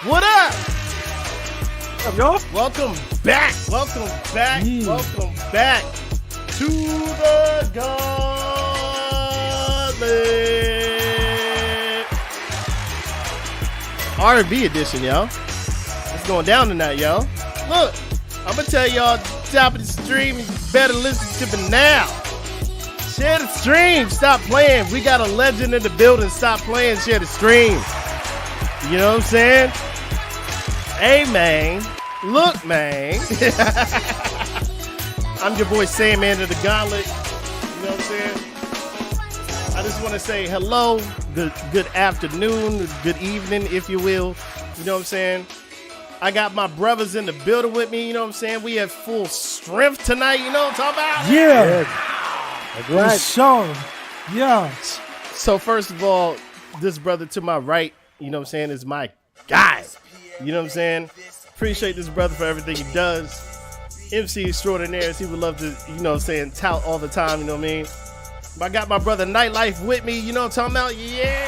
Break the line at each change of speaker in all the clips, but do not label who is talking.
What up?
What's up, y'all?
Welcome back. Welcome back.
Yeah.
Welcome back to the Gauntlet R&B edition, y'all. It's going down tonight, y'all. Look, I'm gonna tell y'all top of the stream. You better listen to me now. Share the stream. Stop playing. We got a legend in the building. Stop playing. Share the stream. You know what I'm saying? Hey, man. Look, man. I'm your boy, Sandman of the Gauntlet. You know what I'm saying? I just want to say hello, good afternoon, good evening, if you will. You know what I'm saying? I got my brothers in the building with me. You know what I'm saying? We have full strength tonight. You know what I'm talking about?
Yeah.
That's right.
For sure. Yeah.
So first of all, this brother to my right, you know what I'm saying, is my guy. You know what I'm saying? Appreciate this brother for everything he does. MC extraordinaire, as he would love to, you know what I'm saying, tout all the time, you know what I mean? But I got my brother Nightlife with me, you know what I'm talking about? Yeah!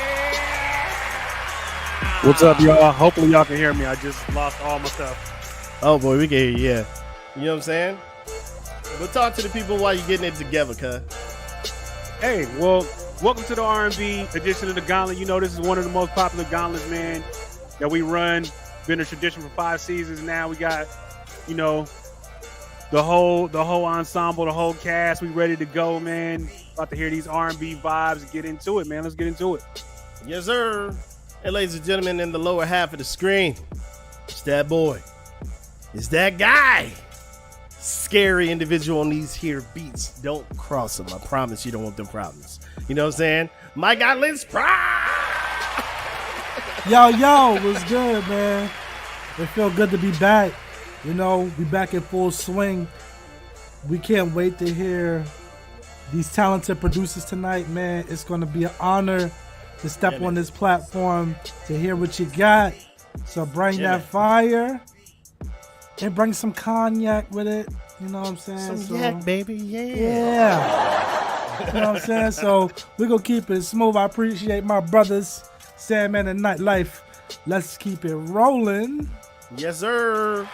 What's up, y'all? Hopefully y'all can hear me. I just lost all my stuff.
Oh boy, we can hear you, yeah. You know what I'm saying? But talk to the people while you're getting it together, cuz.
Hey, well, welcome to the R&B edition of the Gauntlet. You know, this is one of the most popular gauntlets, man, that we run. Been a tradition for 5 seasons now. We got, you know, the whole ensemble, the whole cast. We ready to go, man. About to hear these R&B vibes. Get into it, man. Let's get into it.
Yes, sir. And ladies and gentlemen, in the lower half of the screen, it's that boy. It's that guy. Scary individual on these here beats. Don't cross him. I promise you don't want them problems. You know what I'm saying? My guy, Liz Pride.
Yo, what's good, man? It feel good to be back. You know, we back in full swing. We can't wait to hear these talented producers tonight, man. It's going to be an honor to step on this platform to hear what you got. So bring that fire and bring some cognac with it. You know what I'm saying?
Some yak, baby. Yeah.
You know what I'm saying? So we're going to keep it smooth. I appreciate my brothers, Sandman and Nightlife. Let's keep it rolling.
Yes, sir.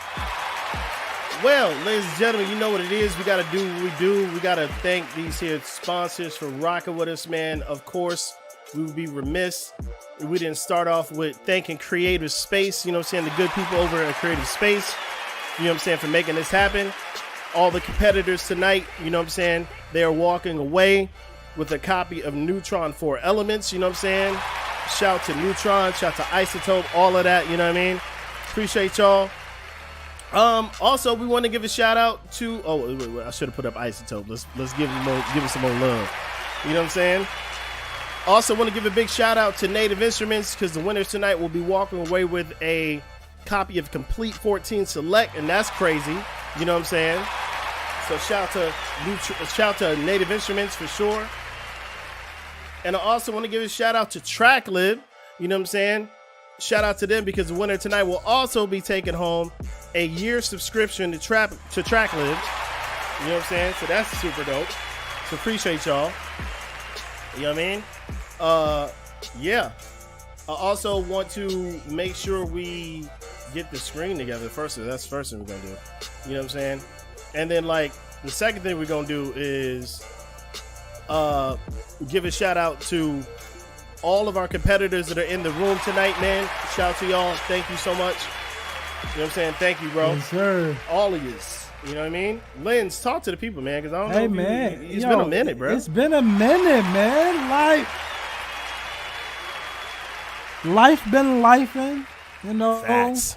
Well, ladies and gentlemen, you know what it is. We got to do what we do. We got to thank these here sponsors for rocking with us, man. Of course, we would be remiss if we didn't start off with thanking Creative Space. You know what I'm saying? The good people over at Creative Space. You know what I'm saying? For making this happen. All the competitors tonight, you know what I'm saying? They are walking away with a copy of Neutron 4 Elements. You know what I'm saying? Shout to Neutron, shout to Isotope, all of that. You know what I mean? Appreciate y'all. Also, we want to give a shout out to. Oh, wait, I should have put up Isotope. Let's give him some more love. You know what I'm saying? Also, want to give a big shout out to Native Instruments because the winners tonight will be walking away with a copy of Complete 14 Select, and that's crazy. You know what I'm saying? So shout to Native Instruments for sure. And I also want to give a shout out to TrackLib. You know what I'm saying? Shout out to them because the winner tonight will also be taking home a year subscription to TrackLib. You know what I'm saying? So that's super dope. So appreciate y'all. You know what I mean? Yeah. I also want to make sure we get the screen together first. That's the first thing we're gonna do. You know what I'm saying? And then like the second thing we're gonna do is give a shout out to all of our competitors that are in the room tonight, man. Shout out to y'all. Thank you so much. You know what I'm saying? Thank you, bro.
Yes, sir.
All of yous. You know what I mean? Lens, talk to the people, man, because I don't know.
Hey, man.
It's been a minute, bro.
It's been a minute, man. Like, life been lifing, you know.
Facts.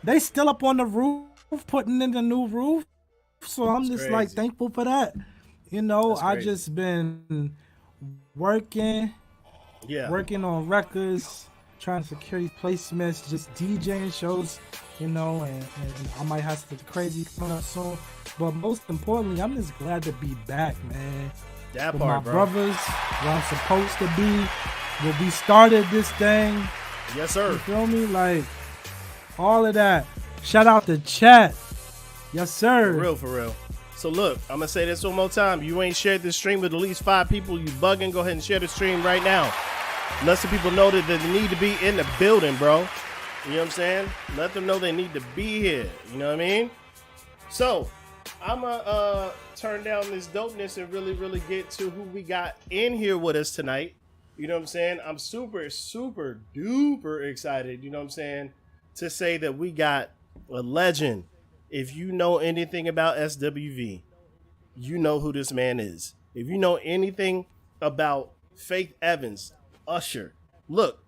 They still up on the roof, putting in the new roof. So I'm just
crazy.
like thankful for that. You know,
That's
I
crazy.
just been working on records, trying to secure these placements, just DJing shows, you know, and I might have something crazy coming up soon. But most importantly, I'm just glad to be back, man.
That
With
part,
my
bro.
brothers, where I'm supposed to be, where we started this thing.
Yes,
You
sir.
feel me? Like, all of that. Shout out to chat. Yes, sir.
For real. So look, I'm gonna say this one more time. You ain't shared this stream with at least 5 people, you bugging. Go ahead and share the stream right now. Let some people know that they need to be in the building, bro. You know what I'm saying? Let them know they need to be here. You know what I mean? So, I'm going to turn down this dopeness and really get to who we got in here with us tonight. You know what I'm saying? I'm super duper excited, you know what I'm saying, to say that we got a legend. If you know anything about SWV, you know who this man is. If you know anything about Faith Evans, Usher, look,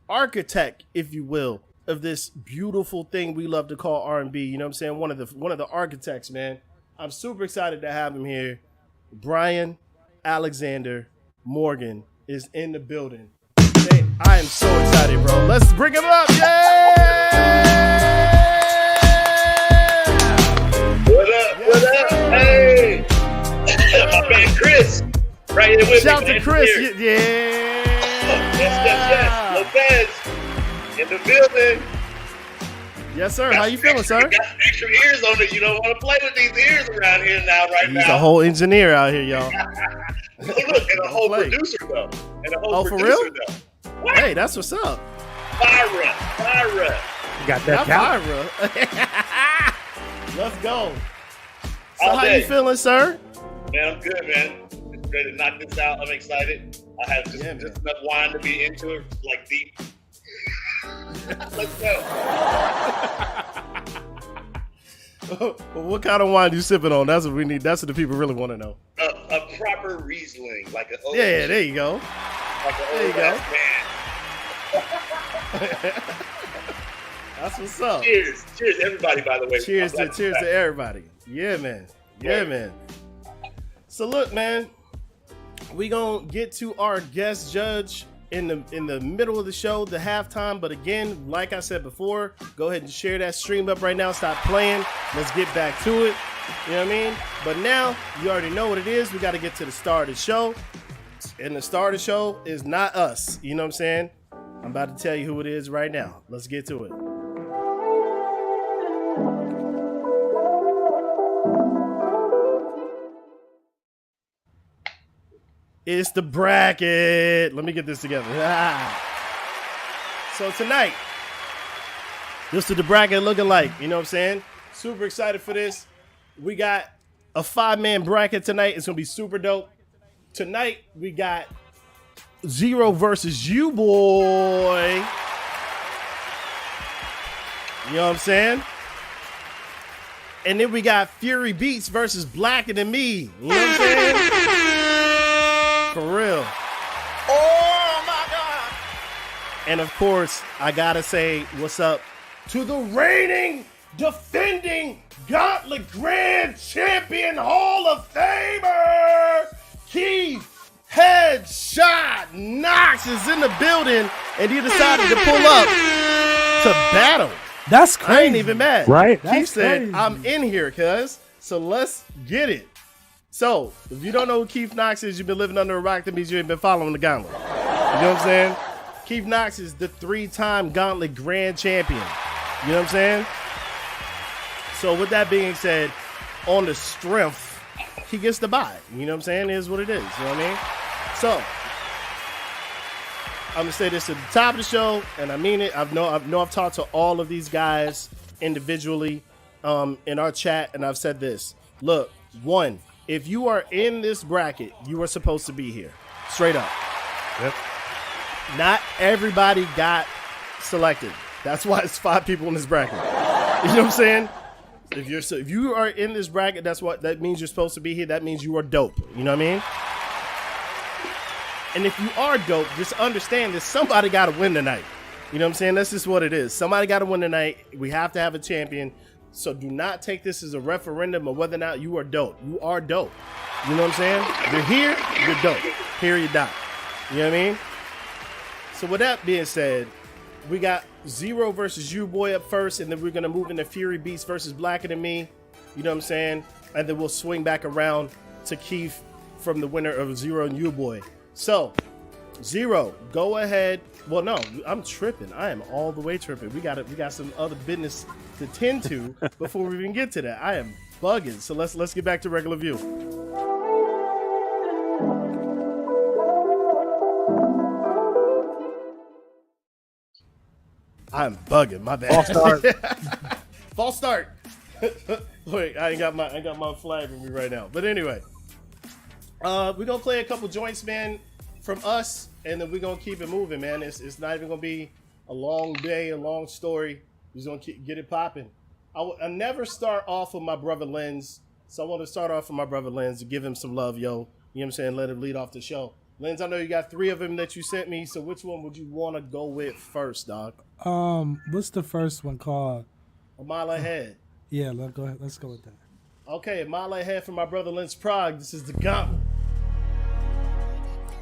architect, if you will, of this beautiful thing we love to call R&B. You know what I'm saying? One of the architects, man. I'm super excited to have him here. Brian Alexander Morgan is in the building. Man, I am so excited, bro. Let's bring him up. Yeah!
What up? Hey! My man Chris, right here with me.
Shout to Chris. Yeah.
Yes. Lopez in the building.
Yes, sir. How you feeling, sir?
Got extra ears on it. You don't want to play with these ears around here now,
He's a whole engineer out here, y'all.
Look, and a whole producer, though.
For real?
What?
Hey, that's what's up.
Fyra.
You got that count?
Let's go. So
All
how
day.
you feeling, sir?
Man, I'm good, man. Just ready to knock this out. I'm excited. I have just enough wine to be into it, like deep. Let's go.
What kind of wine you sipping on? That's what we need. That's what the people really want to know.
A proper Riesling, like an old.
Yeah, there you go.
Like an
There you
old
go.
Man.
That's what's up.
Cheers, everybody. By the way.
Cheers to everybody. Yeah, man. Yeah, man. So look, man, we gonna get to our guest judge in the middle of the show, the halftime. But again, like I said before, go ahead and share that stream up right now. Stop playing. Let's get back to it. You know what I mean? But now you already know what it is. We got to get to the star of the show, and the star of the show is not us. You know what I'm saying? I'm about to tell you who it is right now. Let's get to it. It's the bracket. Let me get this together. So tonight, this is the bracket looking like. You know what I'm saying? Super excited for this. We got a 5-man bracket tonight. It's going to be super dope. Tonight, we got Zero versus Eauxboyy. You know what I'm saying? And then we got FuryBeats versus Blacker Than Me. You know what I'm saying? For real.
Oh my God!
And of course, I gotta say what's up to the reigning, defending Gauntlet Grand Champion Hall of Famer, Keef Headshot Knox is in the building, and he decided to pull up to battle.
That's crazy.
I ain't even mad.
Right?
Keef
That's
said,
crazy.
I'm in here, cuz. So let's get it. So, if you don't know who Keef Knox is, you've been living under a rock. That means you ain't been following the Gauntlet. You know what I'm saying? Keef Knox is the 3-time Gauntlet Grand Champion. You know what I'm saying? So, with that being said, on the strength, he gets the bye. You know what I'm saying? It is what it is. You know what I mean? So, I'm gonna say this at the top of the show, and I mean it. I've talked to all of these guys individually in our chat, and I've said this. Look, one, if you are in this bracket, you are supposed to be here. Straight up.
Yep.
Not everybody got selected. That's why it's 5 people in this bracket. You know what I'm saying? If you are in this bracket, that means you're supposed to be here. That means you are dope. You know what I mean? And if you are dope, just understand that somebody got to win tonight. You know what I'm saying? That's just what it is. Somebody got to win tonight. We have to have a champion. So do not take this as a referendum of whether or not you are dope. You are dope. You know what I'm saying? You're here, you're dope. Period. Dot. You know what I mean? So with that being said, we got Zero versus Eauxboyy up first, and then we're going to move into FuryBeats versus Blacker Than Me. You know what I'm saying? And then we'll swing back around to Keef from the winner of Zero and Eauxboyy. So, Zero, go ahead. Well, no, I'm tripping. I am all the way tripping. We got some other business to tend to before we even get to that. I am bugging. So let's get back to regular view. I'm bugging. My bad.
False start.
False start. Wait, I ain't got my flag with me right now. But anyway, we're gonna play a couple joints, man, from us, and then we're gonna keep it moving, man. It's not even gonna be a long day, a long story. We're gonna get it popping. I never start off with my brother Lens, so I want to start off with my brother Lens to give him some love, yo. You know what I'm saying? Let him lead off the show. Lens, I know you got 3 of them that you sent me, so which one would you want to go with first, dog?
What's the first one called?
A Mile Ahead.
Yeah, go ahead. Let's go with that.
Okay, A Mile Ahead from my brother Lens Prague. This is the Gauntlet.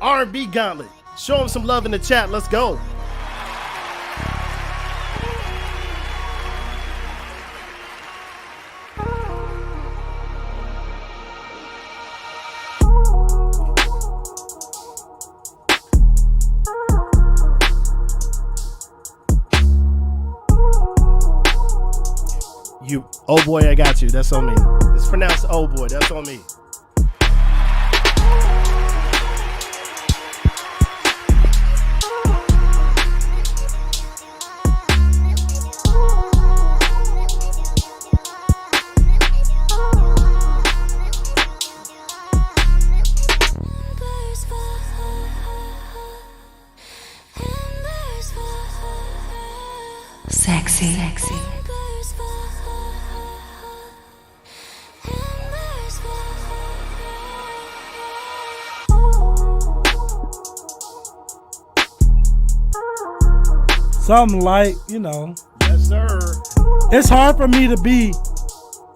R&B Gauntlet. Show him some love in the chat. Let's go. Oh boy, I got you. That's on me. It's pronounced oh boy. That's on me.
Sexy.
Something like, you know.
Yes, sir.
It's hard for me to be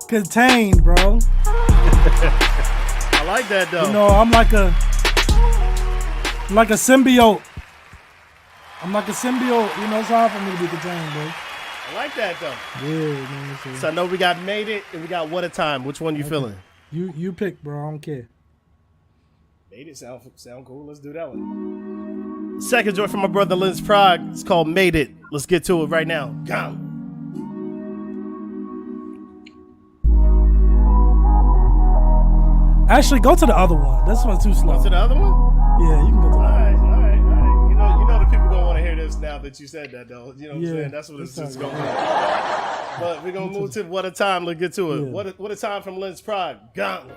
contained, bro.
I like that though.
You know, I'm like a symbiote. I'm like a symbiote. You know, it's hard for me to be contained, bro.
I like that though.
Yeah, man.
So I know we got Made It and we got What a Time. Which one you feeling?
You pick, bro. I don't care.
Made It sound cool. Let's do that one. Second joint from my brother Lens Prague. It's called Made It. Let's get to it right now. Go.
Actually, go to the other one. This one's too slow.
Go to the other one?
Yeah, you can go to the other one.
All right. You know the people gonna want to hear this now that you said that though. You know what I'm saying? That's what it's just gonna be. But we're gonna move to What a Time. Let's get to it.
Yeah.
What a Time from Lens Prague. Gauntlet.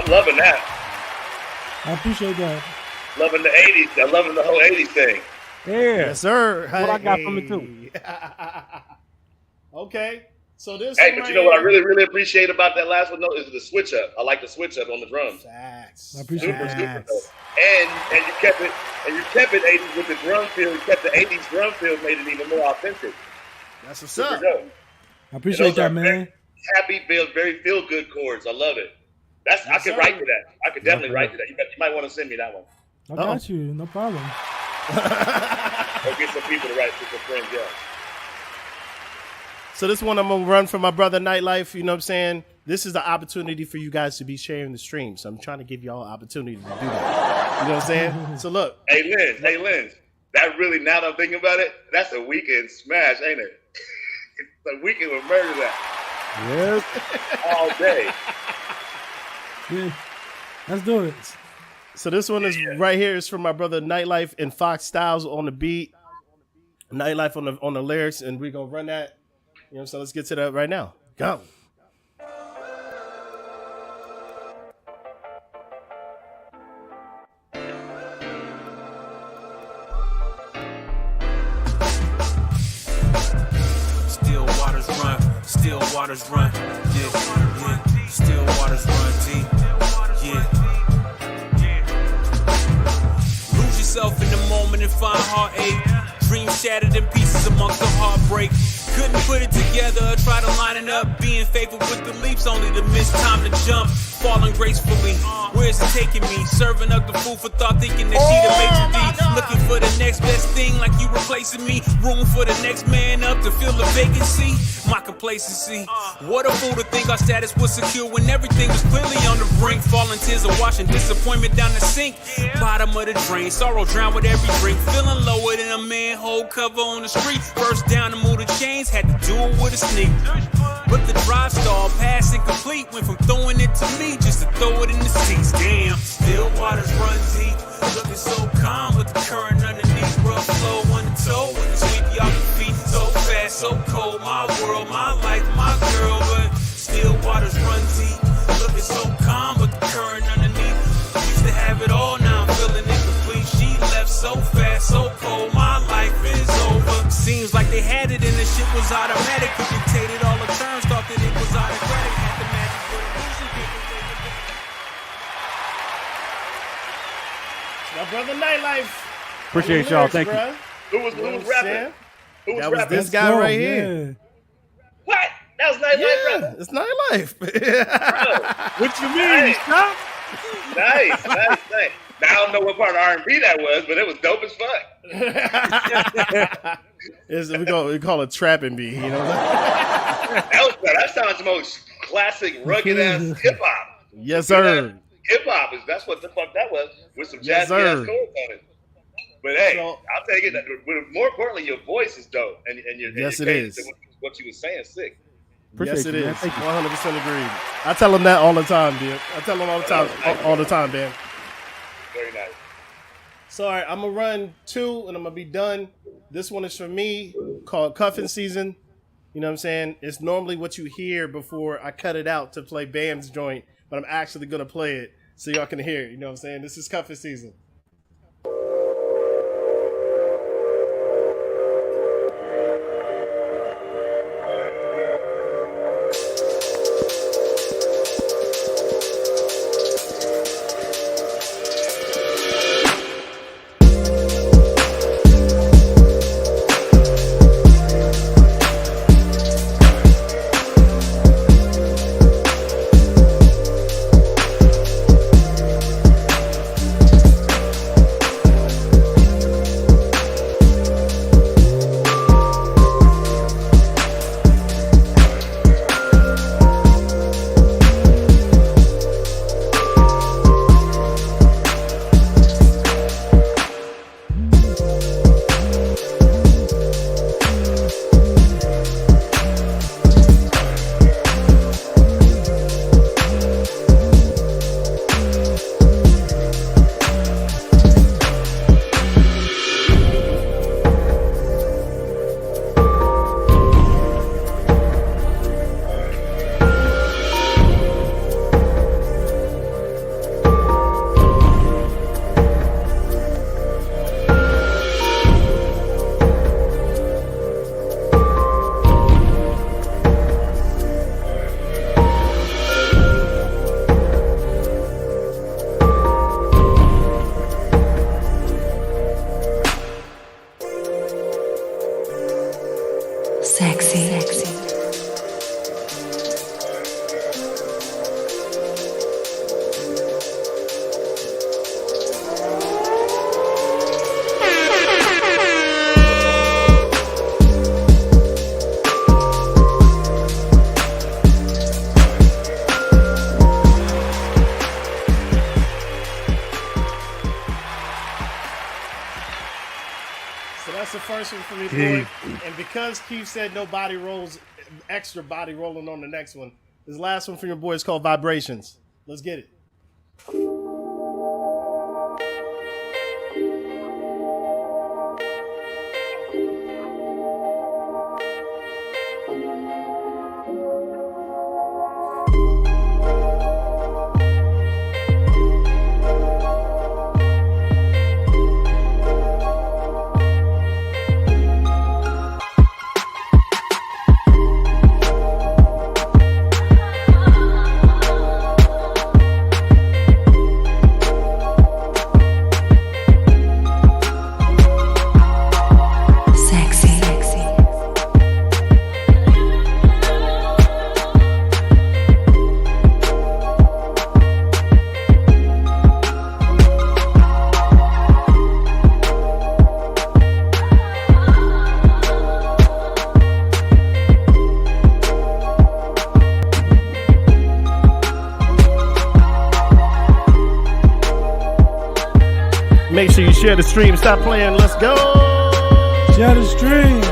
Loving that.
I appreciate that.
Loving the 80s. I'm loving the whole 80s thing.
Yeah.
Yes, sir.
What I got from it too.
Okay. So this.
Hey, but you know what I really, really appreciate about that last one though is the switch up. I like the switch up on the drums.
Facts.
I appreciate
Super,
that.
super dope. And you kept it 80s with the drum feel. You kept the 80s drum feel, made it even more authentic.
That's what's
Super
up.
dope.
I appreciate that, man.
Very happy, very feel good chords. I love it. I could
sir.
write to that. I could definitely write to that. You might want to send me that one.
I got you. No problem.
Or get some people to write to some friends, yeah.
So this one I'm going to run for my brother Nightlife. You know what I'm saying? This is the opportunity for you guys to be sharing the stream. So I'm trying to give y'all an opportunity to do that. You know what I'm saying? So look.
Hey, Lynn. That really, now that I'm thinking about it, that's a weekend smash, ain't it? The weekend would murder that.
Yep.
All day.
Yeah. Let's do it.
So this one is right here is from my brother Nightlife and Fox Styles on the beat. Nightlife on the lyrics, and we're gonna run that. You know, so let's get to that right now. Go.
Still waters run, yeah. Still waters run deep, yeah. Lose yourself in the moment and find heartache. Dreams shattered in pieces amongst the heartbreak. Couldn't put it together, try to line it up. Being faithful with the leaps, only to miss time to jump. Falling gracefully, where's it taking me? Serving up the food for thought, thinking that she the major D. Looking for the next best thing, like you replacing me. Room for the next man up to fill the vacancy. My complacency. What a fool to think our status was secure when everything was clearly on the brink. Falling tears of washing disappointment down the sink. Bottom of the drain, sorrow drowned with every drink. Feeling lower than a manhole cover on the street. First down to move the chains, had to do it with a sneak. But the drive stall, pass incomplete. Went from throwing it to me just to throw it in the seats. Damn, still waters run deep. Looking so calm with the current underneath. Rough flow on the toe with the sweep y'all feet. So fast, so cold, my world, my life, my girl. But still waters run deep. Looking so calm with the current underneath. Used to have it all, now I'm feeling incomplete. She left so fast, so cold, my life is over. Seems like they had it and the shit was automatic. Who dictated all the terms, thought that it was autocratic. Had the magic for the losing people.
My brother Nightlife.
Appreciate y'all. Thank you.
Who was rapping? Who was
That was
rapping?
this guy
Go,
right
yeah.
here.
What? That was Nightlife
Yeah,
rapping.
it's Nightlife.
What you mean?
Nice.
Stop.
Nice. Now, I don't know what part of R&B that was, but it was dope as fuck.
We call it trapping beat. You know.
That sounds the most classic rugged ass hip hop.
Yes, sir.
Hip hop that's what the fuck that was, with some
Yes,
jazzy ass
sir.
chords on it. But hey,
So-
I'll take it. More importantly, your voice is dope, and your
Yes,
your
it
cadence
is.
and what you was saying, sick.
Appreciate
Yes, it
you, man.
is.
Thank you.
100% agreed. I tell them that all the time, dude. I tell them all the time, Dan.
Very nice.
So, all right, I'm going to run 2 and I'm going to be done. This one is for me, called Cuffing Season. You know what I'm saying? It's normally what you hear before I cut it out to play Bam's joint, but I'm actually going to play it so y'all can hear it. You know what I'm saying? This is Cuffing Season. So that's the first one from your boy. And because Keef said no body rolls, extra body rolling on the next one, this last one from your boy is called Vibrations. Let's get it. Make sure you share the stream. Stop playing. Let's go.
Share the stream.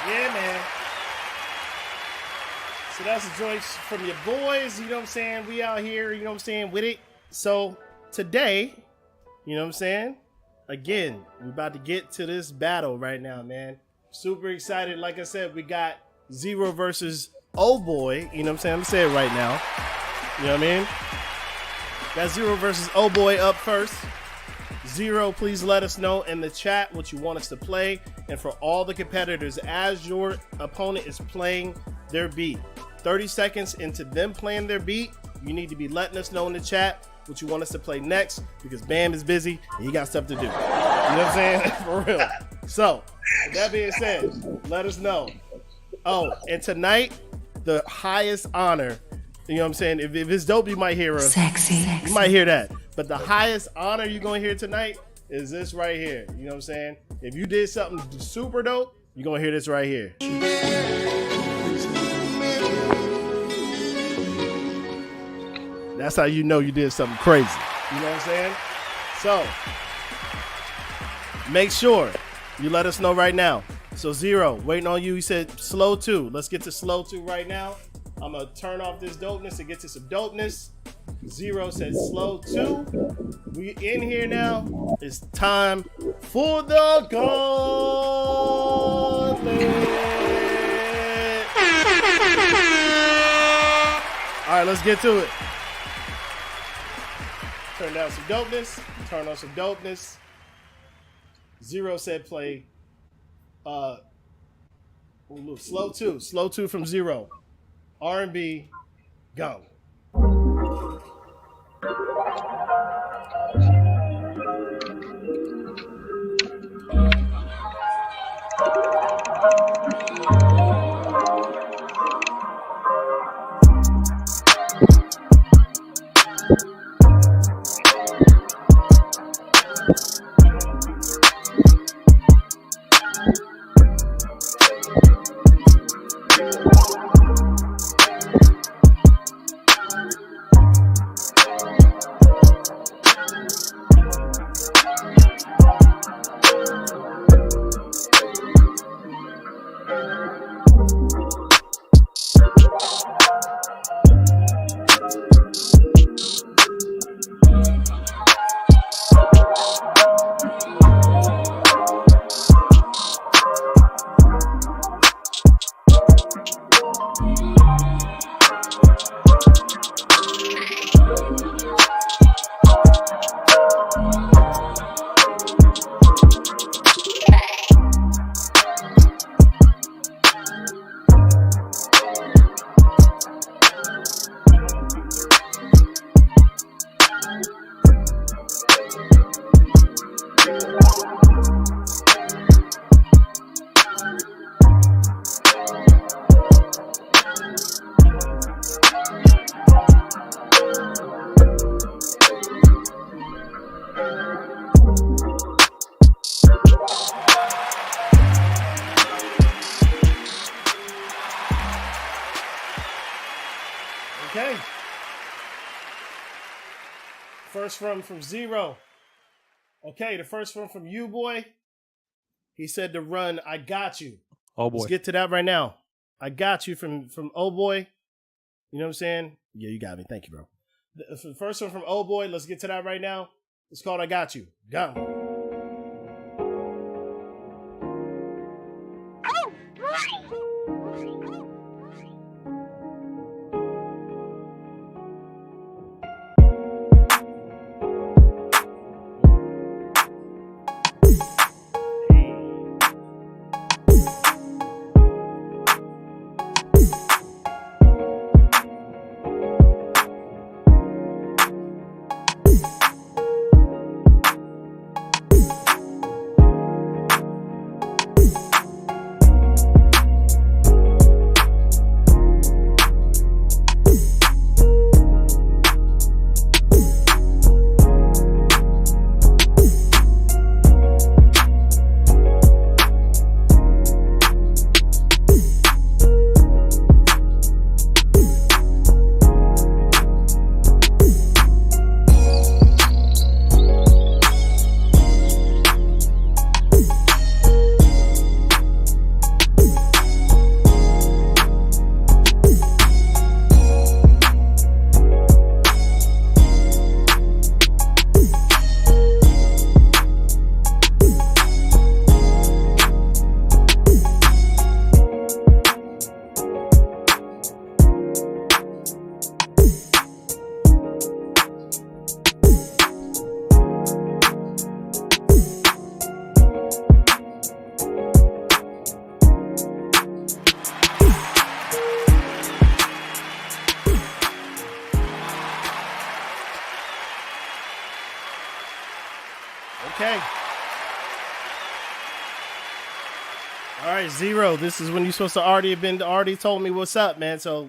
Yeah, man. So that's the joints from your boys, you know what I'm saying? We out here, you know what I'm saying, with it. So today, you know what I'm saying? Again, we're about to get to this battle right now, man. Super excited. Like I said, we got Zero versus Eauxboyy. You know what I'm saying? I'm gonna say it right now. You know what I mean? Got Zero versus Eauxboyy up first. Zero, please let us know in the chat what you want us to play. And for all the competitors, as your opponent is playing their beat, 30 seconds into them playing their beat, you need to be letting us know in the chat what you want us to play next, because Bam is busy and he got stuff to do. You know what I'm saying? For real. So, with that being said, let us know. Oh, and tonight, the highest honor, you know what I'm saying? If it's dope, you might hear you might hear that. But the highest honor you're going to hear tonight is this right here. You know what I'm saying? If you did something super dope, you're going to hear this right here. That's how you know you did something crazy. You know what I'm saying? So, make sure you let us know right now. So, Zero, waiting on you. He said SlowTwo. Let's get to SlowTwo right now. I'm going to turn off this dopeness and get to some dopeness. Zero said SlowTwo. We in here now. It's time for the Gauntlet. All right, let's get to it. Turn down some dopeness. Turn on some dopeness. Zero said play SlowTwo. SlowTwo from Zero. R&B, go. Okay. First from Zero. Okay, the first one from Eauxboyy. He said to run I Got You.
Oh boy.
Let's get to that right now. I Got You from Eauxboyy. You know what I'm saying? Yeah, you got me. Thank you, bro. The first one from Eauxboyy. Let's get to that right now. It's called I Got You. Go. Okay. All right, Zero. This is when you're supposed to already told me what's up, man. So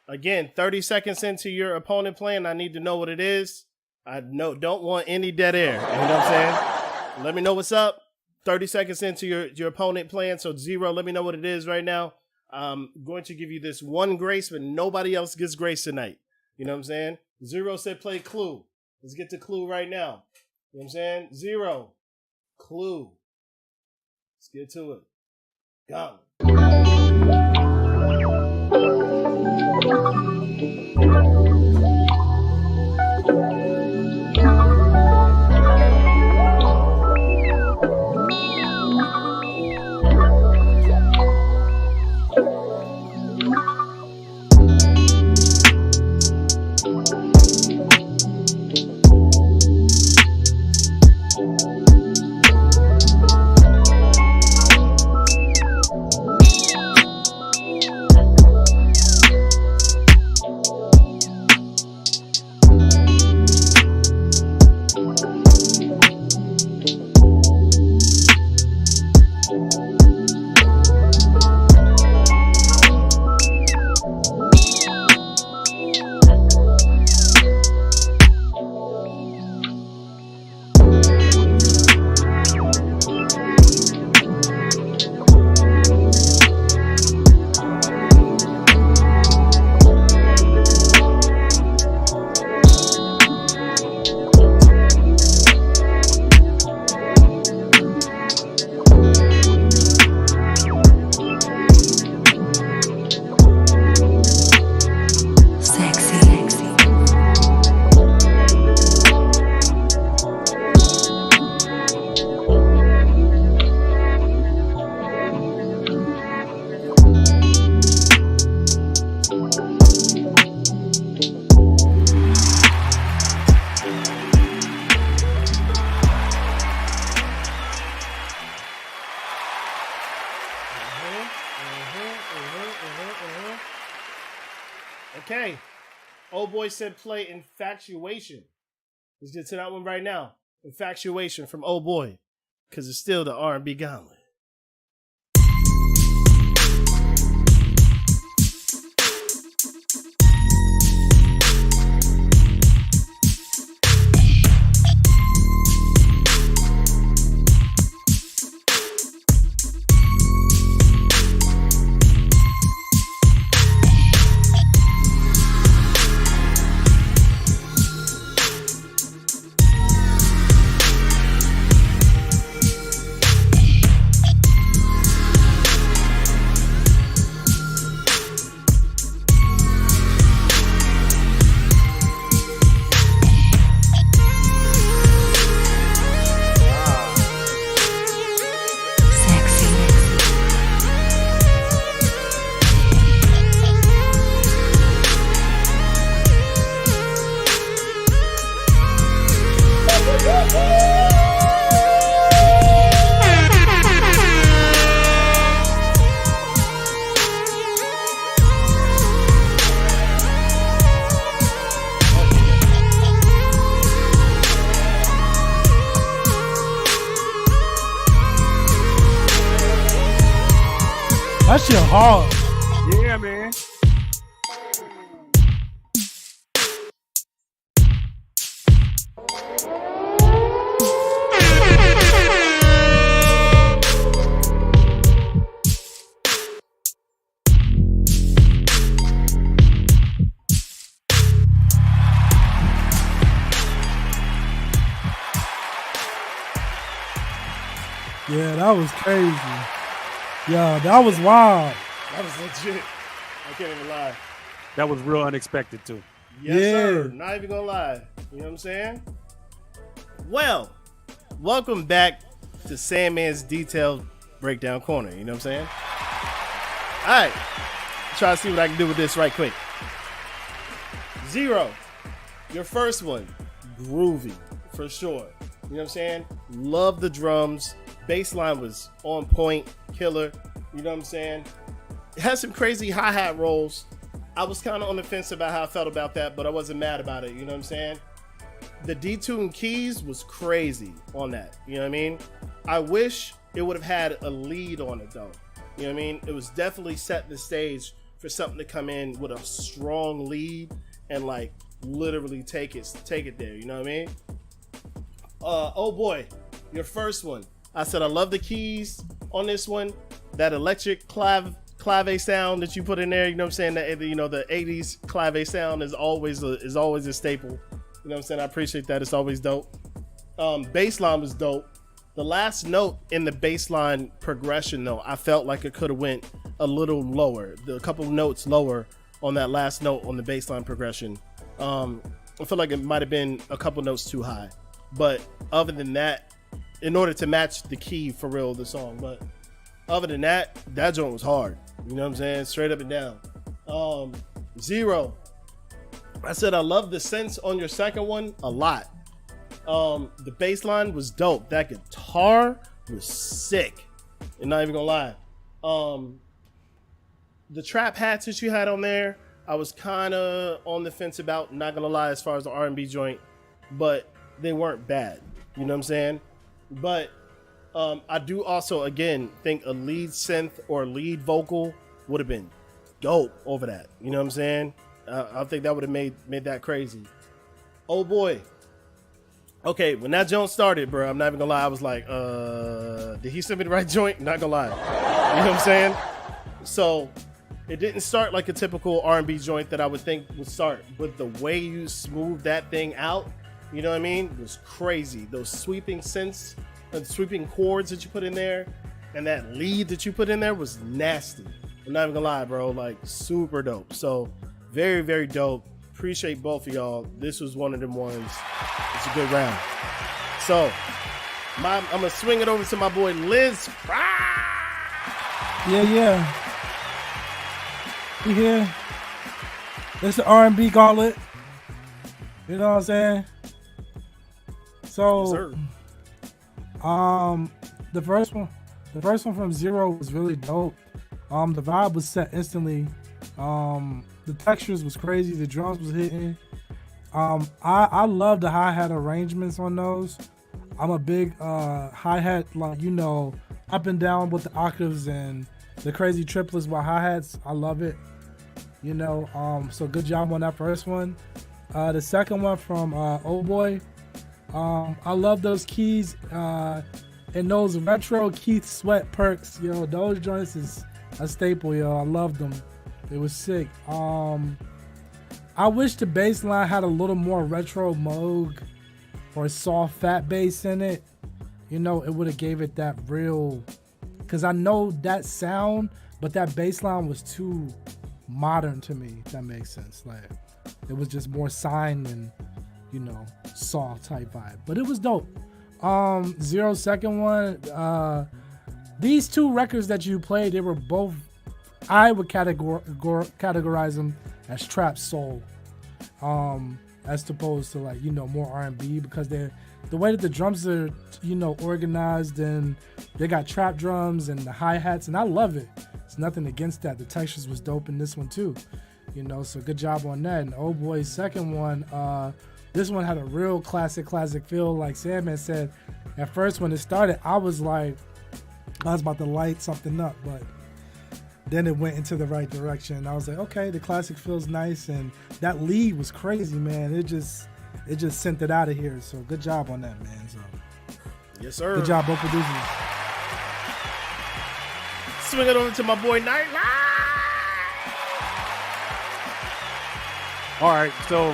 again, 30 seconds into your opponent playing, I need to know what it is. I don't want any dead air. You know what I'm saying? Let me know what's up. 30 seconds into your opponent playing. So Zero, let me know what it is right now. I'm going to give you this one grace, but nobody else gets grace tonight. You know what I'm saying? Zero said play Clue. Let's get to Clue right now. You know what I'm saying? Zero. Clue. Let's get to it. Gauntlet. Okay. Eauxboyy said play Infatuation. Let's get to that one right now. Infatuation from Eauxboyy. Because it's still the R&B Gauntlet.
That shit hard.
Yeah, man.
Yeah, that was crazy. Yeah, that was wild.
That was legit. I can't even lie.
That was real unexpected too.
Yes,
Yeah.
sir. Not even gonna lie. You know what I'm saying? Well, welcome back to Sandman's Detailed Breakdown Corner. You know what I'm saying? All right. Try to see what I can do with this right quick. Zero. Your first one. Groovy. For sure. You know what I'm saying? Love the drums. Bassline was on point. Killer. You know what I'm saying? It had some crazy hi-hat rolls. I was kind of on the fence about how I felt about that, but I wasn't mad about it. You know what I'm saying? The detuned keys was crazy on that. You know what I mean? I wish it would have had a lead on it though. You know what I mean? It was definitely setting the stage for something to come in with a strong lead and like literally take it there. You know what I mean? Oh boy, your first one. I said I love the keys on this one. That electric clave sound that you put in there. You know what I'm saying? That, you know, the 80s clave sound is always a staple. You know what I'm saying? I appreciate that. It's always dope. Bass line was dope. The last note in the bass line progression though, I felt like it could have went a little lower. A couple notes lower on that last note on the bass line progression. I feel like it might have been a couple notes too high. But other than that, in order to match the key for real of the song, but other than that, that joint was hard. You know what I'm saying? Straight up and down. Zero. I said I love the synths on your second one a lot. The bass line was dope. That guitar was sick. And not even gonna lie. The trap hats that you had on there, I was kind of on the fence about, not gonna lie, as far as the R&B joint, but they weren't bad. You know what I'm saying? But I do also, again, think a lead synth or lead vocal would have been dope over that. You know what I'm saying? I think that would have made that crazy. Oh boy. Okay, when that joint started, bro, I'm not even gonna lie. I was like, did he send me the right joint? Not gonna lie. You know what I'm saying? So it didn't start like a typical R&B joint that I would think would start, but the way you smooth that thing out, you know what I mean, was crazy. Those sweeping synths and sweeping chords that you put in there, and that lead that you put in there was nasty. I'm not even gonna lie, bro. Like super dope. So very, very dope. Appreciate both of y'all. This was one of them ones. It's a good round. So I'm gonna swing it over to my boy Liz.
Yeah. You here? It's the R&B Gauntlet. You know what I'm saying? So, the first one from Zero was really dope. The vibe was set instantly. The textures was crazy. The drums was hitting. I love the hi-hat arrangements on those. I'm a big hi-hat, like, you know, up and down with the octaves and the crazy triplets with hi-hats. I love it. You know, so good job on that first one. The second one from Eauxboyy. I love those keys and those retro Keith Sweat perks. Yo, those joints is a staple, yo. I love them. It was sick. I wish the bass line had a little more retro Moog or soft fat bass in it. You know, it would have gave it that real, because I know that sound, but that bass line was too modern to me, if that makes sense. Like, it was just more signed and, you know, soft type vibe. But it was dope. Zero second one. These two records that you played, they were both, I would categorize them as trap soul, as opposed to, like, you know, more R&B, because they're, the way that the drums are, you know, organized, and they got trap drums and the hi-hats, and I love it. It's nothing against that. The textures was dope in this one too, you know, so good job on that. And Eauxboyy's second one, this one had a real classic feel. Like Sandman said, at first when it started, I was like, I was about to light something up, but then it went into the right direction. I was like, okay, the classic feels nice, and that lead was crazy, man. It just sent it out of here. So good job on that, man. So
Yes, sir.
good job, both producers.
Swing it over to my boy Nightlight.
All right, so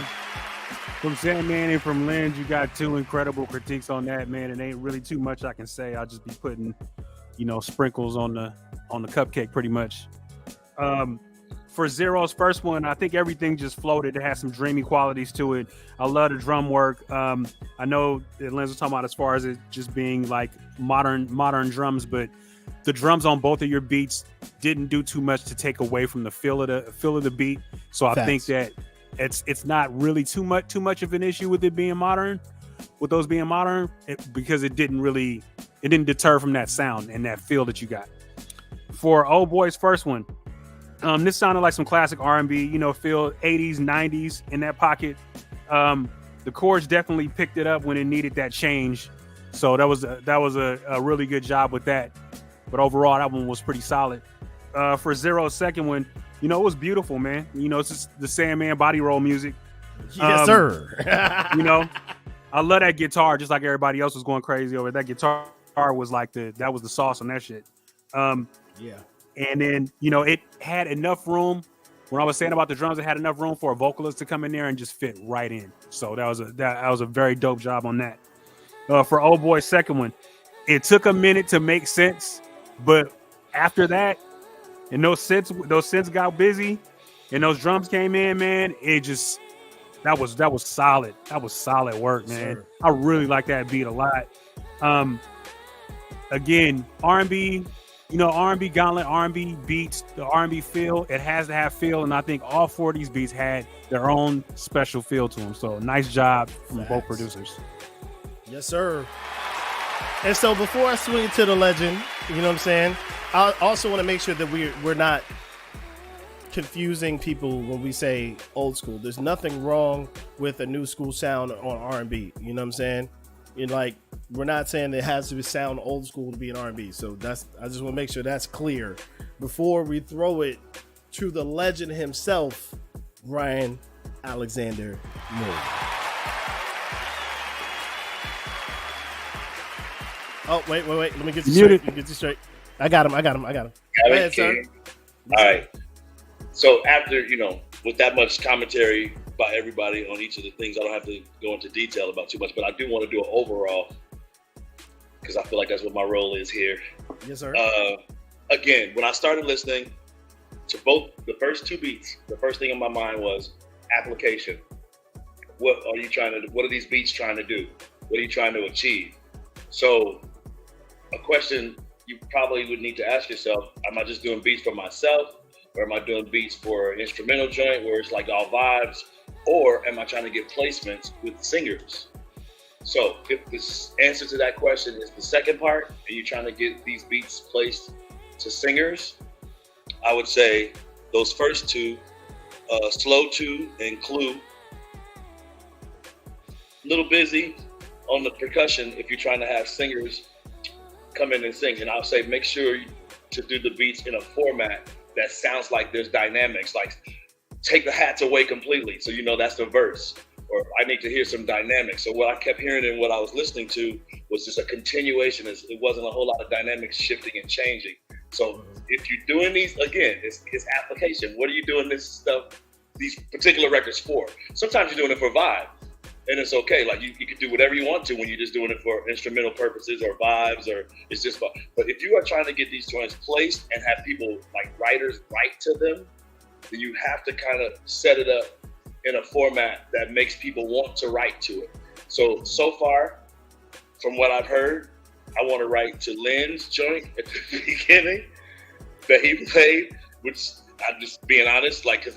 from Sandman and from Lens, you got two incredible critiques on that, man. It ain't really too much I can say. I'll just be putting, sprinkles on the cupcake pretty much. For Zero's first one, I think everything just floated. It has some dreamy qualities to it. I love the drum work. I know that Lens was talking about as far as it just being like modern drums, but the drums on both of your beats didn't do too much to take away from the feel of the beat. So I think that it's not really too much of an issue with it being modern, with those being modern, because it didn't deter from that sound and that feel that you got. For Eauxboyy's first one, this sounded like some classic R&B, feel 80s, 90s in that pocket. The chords definitely picked it up when it needed that change. So that was a really good job with that. But overall, that one was pretty solid. For Zero's second one, it was beautiful, man. It's just the Sandman body roll music.
Yes, sir.
I love that guitar, just like everybody else was going crazy over it. That guitar was like that was the sauce on that shit.
Yeah.
And then, it had enough room. When I was saying about the drums, it had enough room for a vocalist to come in there and just fit right in. So that was a very dope job on that. For Eauxboyy's second one, it took a minute to make sense, but after that, and those synths got busy, and those drums came in, man. That was solid. That was solid work, man.
Sure.
I really like that beat a lot. Again, R&B. R&B Gauntlet, R&B beats, the R&B feel, it has to have feel, and I think all four of these beats had their own special feel to them. So nice job from both producers.
Yes, sir. And so before I swing it to the legend, you know what I'm saying? I also want to make sure that we're not confusing people when we say old school. There's nothing wrong with a new school sound on R&B. You know what I'm saying? We're not saying it has to sound old school to be an R&B. So I just want to make sure that's clear before we throw it to the legend himself, Brian Alexander Moore. Oh, wait. Let me get you straight. I got him. Go ahead, sir.
All right. So after, with that much commentary by everybody on each of the things, I don't have to go into detail about too much, but I do want to do an overall, because I feel like that's what my role is here.
Yes, sir.
Again, when I started listening to both the first two beats, the first thing in my mind was application. What are these beats trying to do? What are you trying to achieve? So a question you probably would need to ask yourself, am I just doing beats for myself? Or am I doing beats for an instrumental joint where it's like all vibes? Or am I trying to get placements with singers? So if the answer to that question is the second part, and you're trying to get these beats placed to singers, I would say those first two, SlowTwo and Clue, a little busy on the percussion if you're trying to have singers come in and sing. And I'll say make sure to do the beats in a format that sounds like there's dynamics, like take the hats away completely. So that's the verse, or I need to hear some dynamics. So what I kept hearing and what I was listening to was just a continuation. It wasn't a whole lot of dynamics shifting and changing. So if you're doing these, again, it's application. What are you doing these particular records for? Sometimes you're doing it for vibe, and it's okay. Like you can do whatever you want to when you're just doing it for instrumental purposes or vibes, or it's just fun. But if you are trying to get these joints placed and have people like writers write to them, then you have to kind of set it up in a format that makes people want to write to it. So far, from what I've heard, I want to write to Lynn's joint at the beginning that he played, which I'm just being honest, because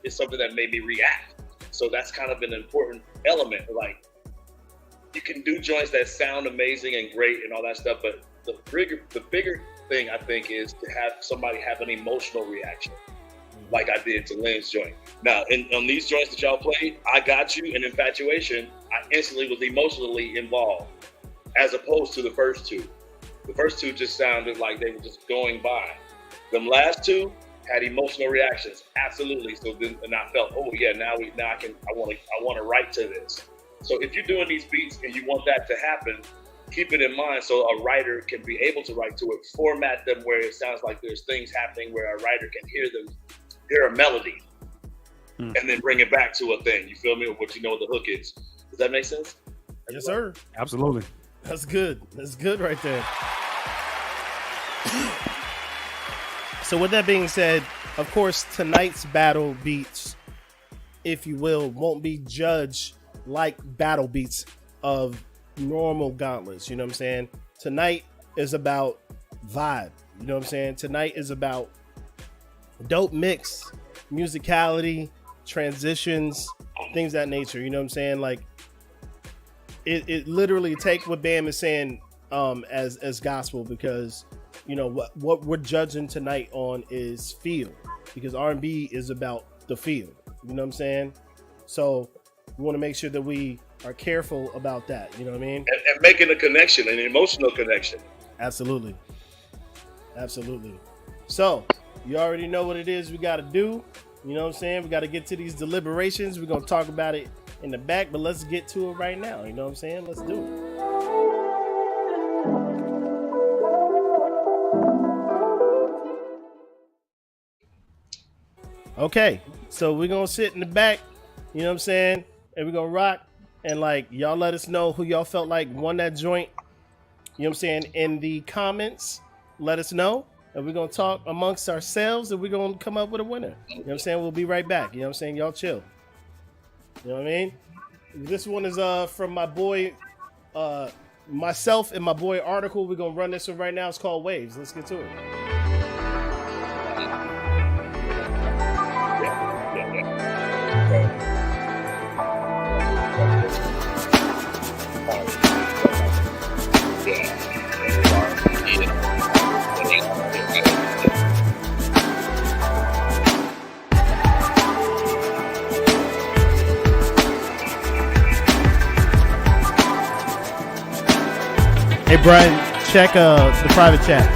it's something that made me react. So that's kind of an important element. Like, you can do joints that sound amazing and great and all that stuff, but the bigger thing I think is to have somebody have an emotional reaction, like I did to Lynn's joint. Now, on these joints that y'all played, I Got You and Infatuation, I instantly was emotionally involved, as opposed to the first two. The first two just sounded like they were just going by. Them last two had emotional reactions, absolutely. So then, and I felt, oh yeah, I want to write to this. So if you're doing these beats and you want that to happen, keep it in mind so a writer can be able to write to it. Format them where it sounds like there's things happening where a writer can hear a melody, and then bring it back to a thing. You feel me? Or what you know the hook is. Does that make sense?
Yes, sir.
Absolutely.
That's good. That's good right there. So with that being said, of course, tonight's battle beats, if you will, won't be judged like battle beats of normal gauntlets. You know what I'm saying? Tonight is about vibe. You know what I'm saying? Tonight is about dope mix, musicality, transitions, things of that nature. You know what I'm saying? Like it literally take what Bam is saying as gospel, because you know what we're judging tonight on is feel, because R&B is about the feel. You know what I'm saying? So we want to make sure that we are careful about that. You know what I mean?
And making a connection, an emotional connection.
Absolutely. So you already know what it is we got to do. You know what I'm saying? We got to get to these deliberations. We're going to talk about it in the back, but let's get to it right now. You know what I'm saying? Let's do it. Okay, so we're gonna sit in the back, you know what I'm saying, and we're gonna rock, and like y'all let us know who y'all felt like won that joint, you know what I'm saying, in the comments. Let us know, and we're gonna talk amongst ourselves, and we're gonna come up with a winner. You know what I'm saying? We'll be right back. You know what I'm saying? Y'all chill. You know what I mean? This one is from my boy, myself and my boy Article. We're gonna run this one right now. It's called Waves. Let's get to it. Hey Brian, check the private chat.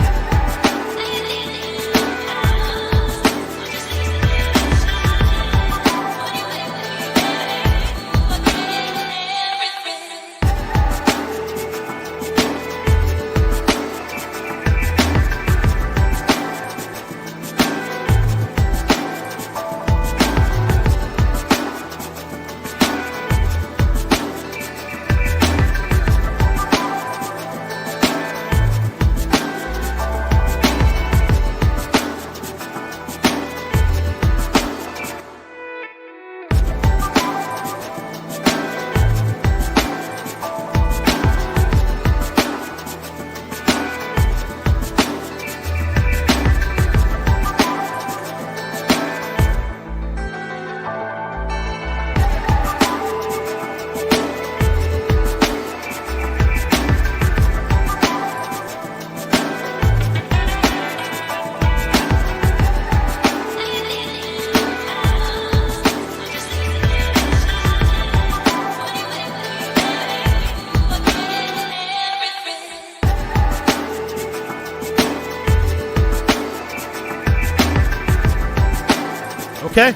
Okay.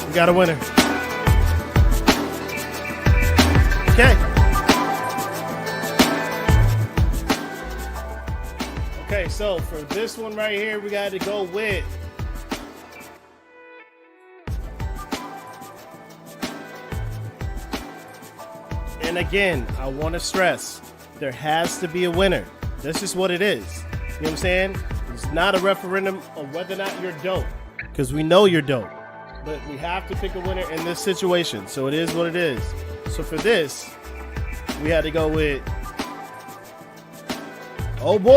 We got a winner. Okay. Okay, so for this one right here, we got to go with and again, I want to stress, there has to be a winner. That's just what it is. You know what I'm saying? It's not a referendum on whether or not you're dope, because we know you're dope. But we have to pick a winner in this situation. So it is what it is. So for this, we had to go with oh boy!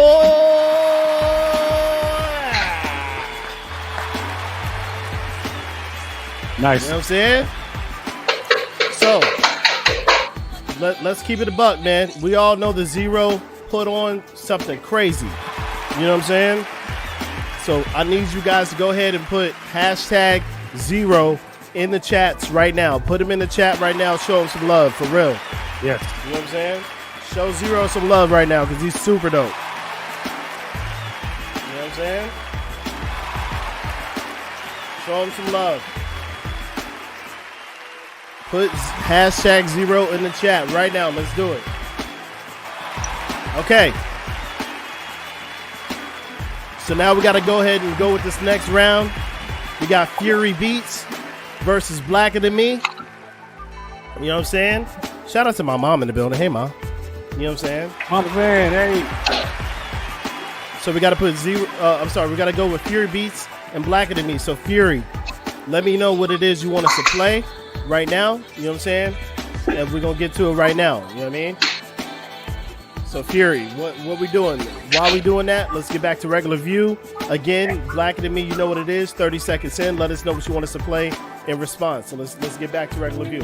Nice.
You know what I'm saying? So let's keep it a buck, man. We all know the Zero put on something crazy. You know what I'm saying? So I need you guys to go ahead and put hashtag Zero in the chats right now. Put them in the chat right now. Show them some love, for real.
Yes.
You know what I'm saying? Show Zero some love right now because he's super dope. You know what I'm saying? Show him some love. Put hashtag Zero in the chat right now. Let's do it. Okay. So now we got to go ahead and go with this next round. We got FuryBeats versus Blacker Than Me. You know what I'm saying? Shout out to my mom in the building. Hey, Mom. You know what I'm saying?
Mama man, hey.
So we got to put we got to go with FuryBeats and Blacker Than Me. So Fury, let me know what it is you want us to play right now. You know what I'm saying? And we're going to get to it right now. You know what I mean? So Fury, what we doing? While we doing that, let's get back to regular view. Again, Blacker Than Me, you know what it is. 30 seconds in, let us know what you want us to play in response. So let's get back to regular view.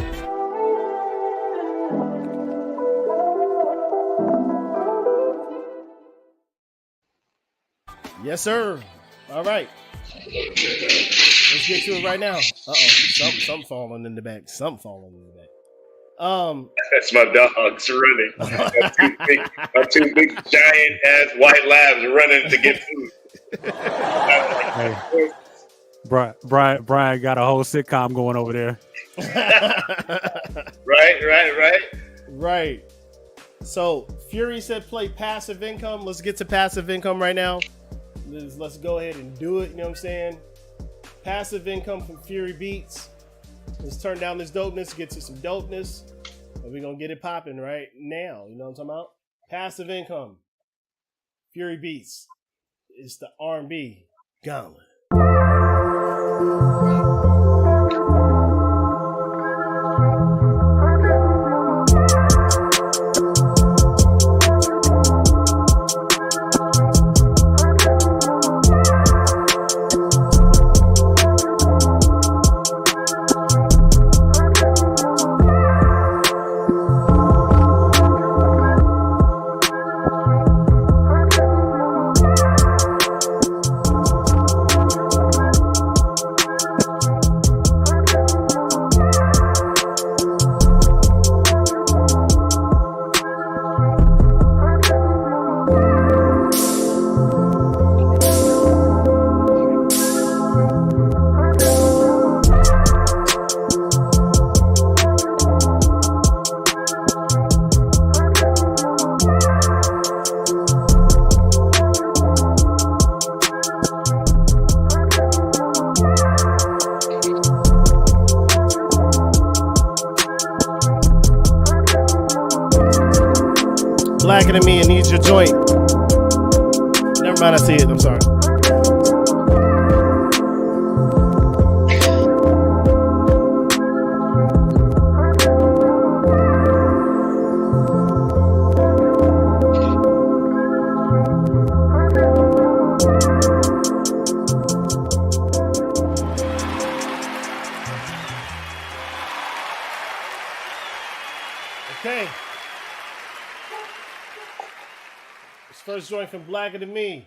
Yes, sir. All right. Let's get to it right now. Uh-oh. Something falling in the back. Something falling in the back.
That's my dogs running. My two big giant ass white labs running to get food.
Hey, Brian got a whole sitcom going over there.
Right.
So Fury said play passive income. Let's get to passive income right now. Let's go ahead and do it. You know what I'm saying? Passive income from FuryBeats. Let's turn down this dopeness, get to some dopeness, and we're going to get it popping right now. You know what I'm talking about? Passive income. FuryBeats. It's the R&B Gauntlet. Blacker Than Me and Needs Your Joint. Never mind, I see it. I'm sorry. Okay. This first joint from Blacker Than Me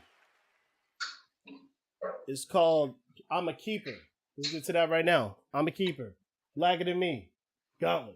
is called I'm a Keeper. Let's get to that right now. I'm a Keeper. Blacker Than Me. Gauntlet.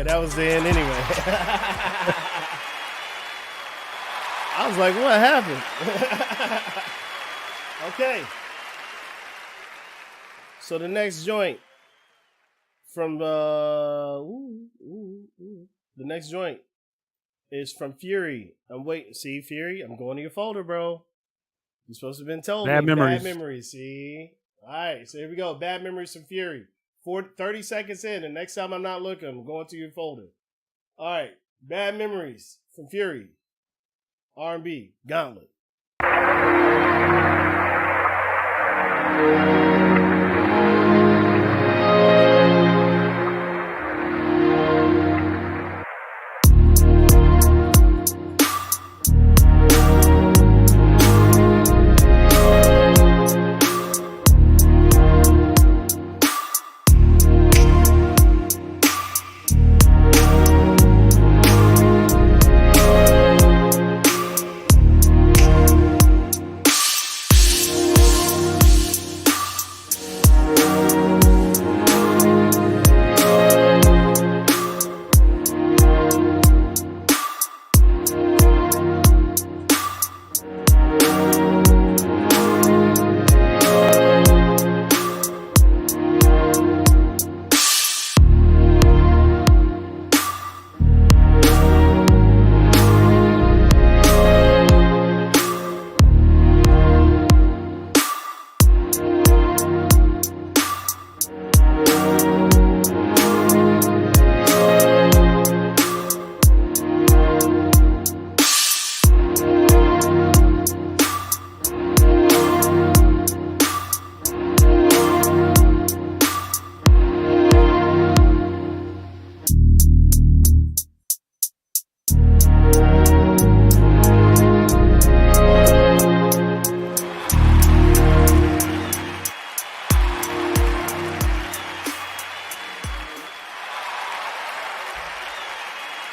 Okay, that was the end anyway. I was like, what happened? Okay. So the next joint from the next joint is from Fury. I'm waiting. See, Fury, I'm going to your folder, bro. You're supposed to have been told
Bad
me.
memories.
Bad memories. See? All right, so here we go. Bad memories from Fury. 30 seconds in, and next time I'm not looking, I'm going to your folder. All right, Bad Memories from Fury. R&B, Gauntlet.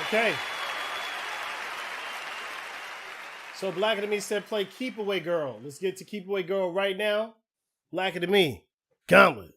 Okay. So Black of Me said play Keep Away Girl. Let's get to Keep Away Girl right now. Black of Me, Gauntlet.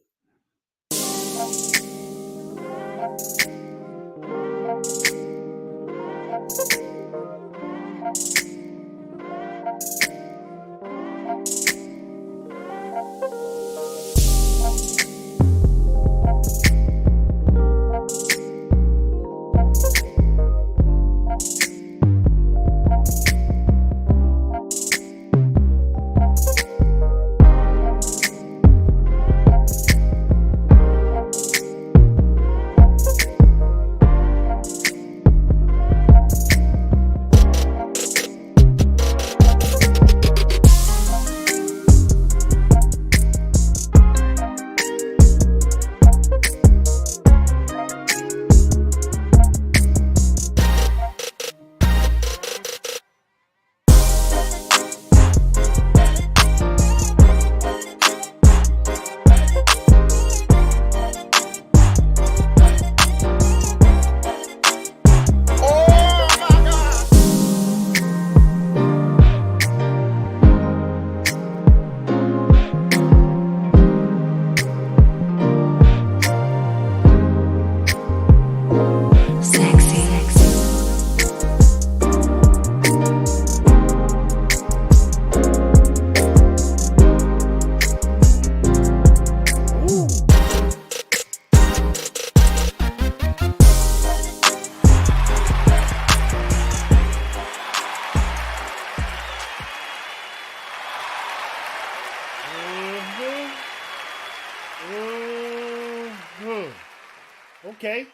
Okay.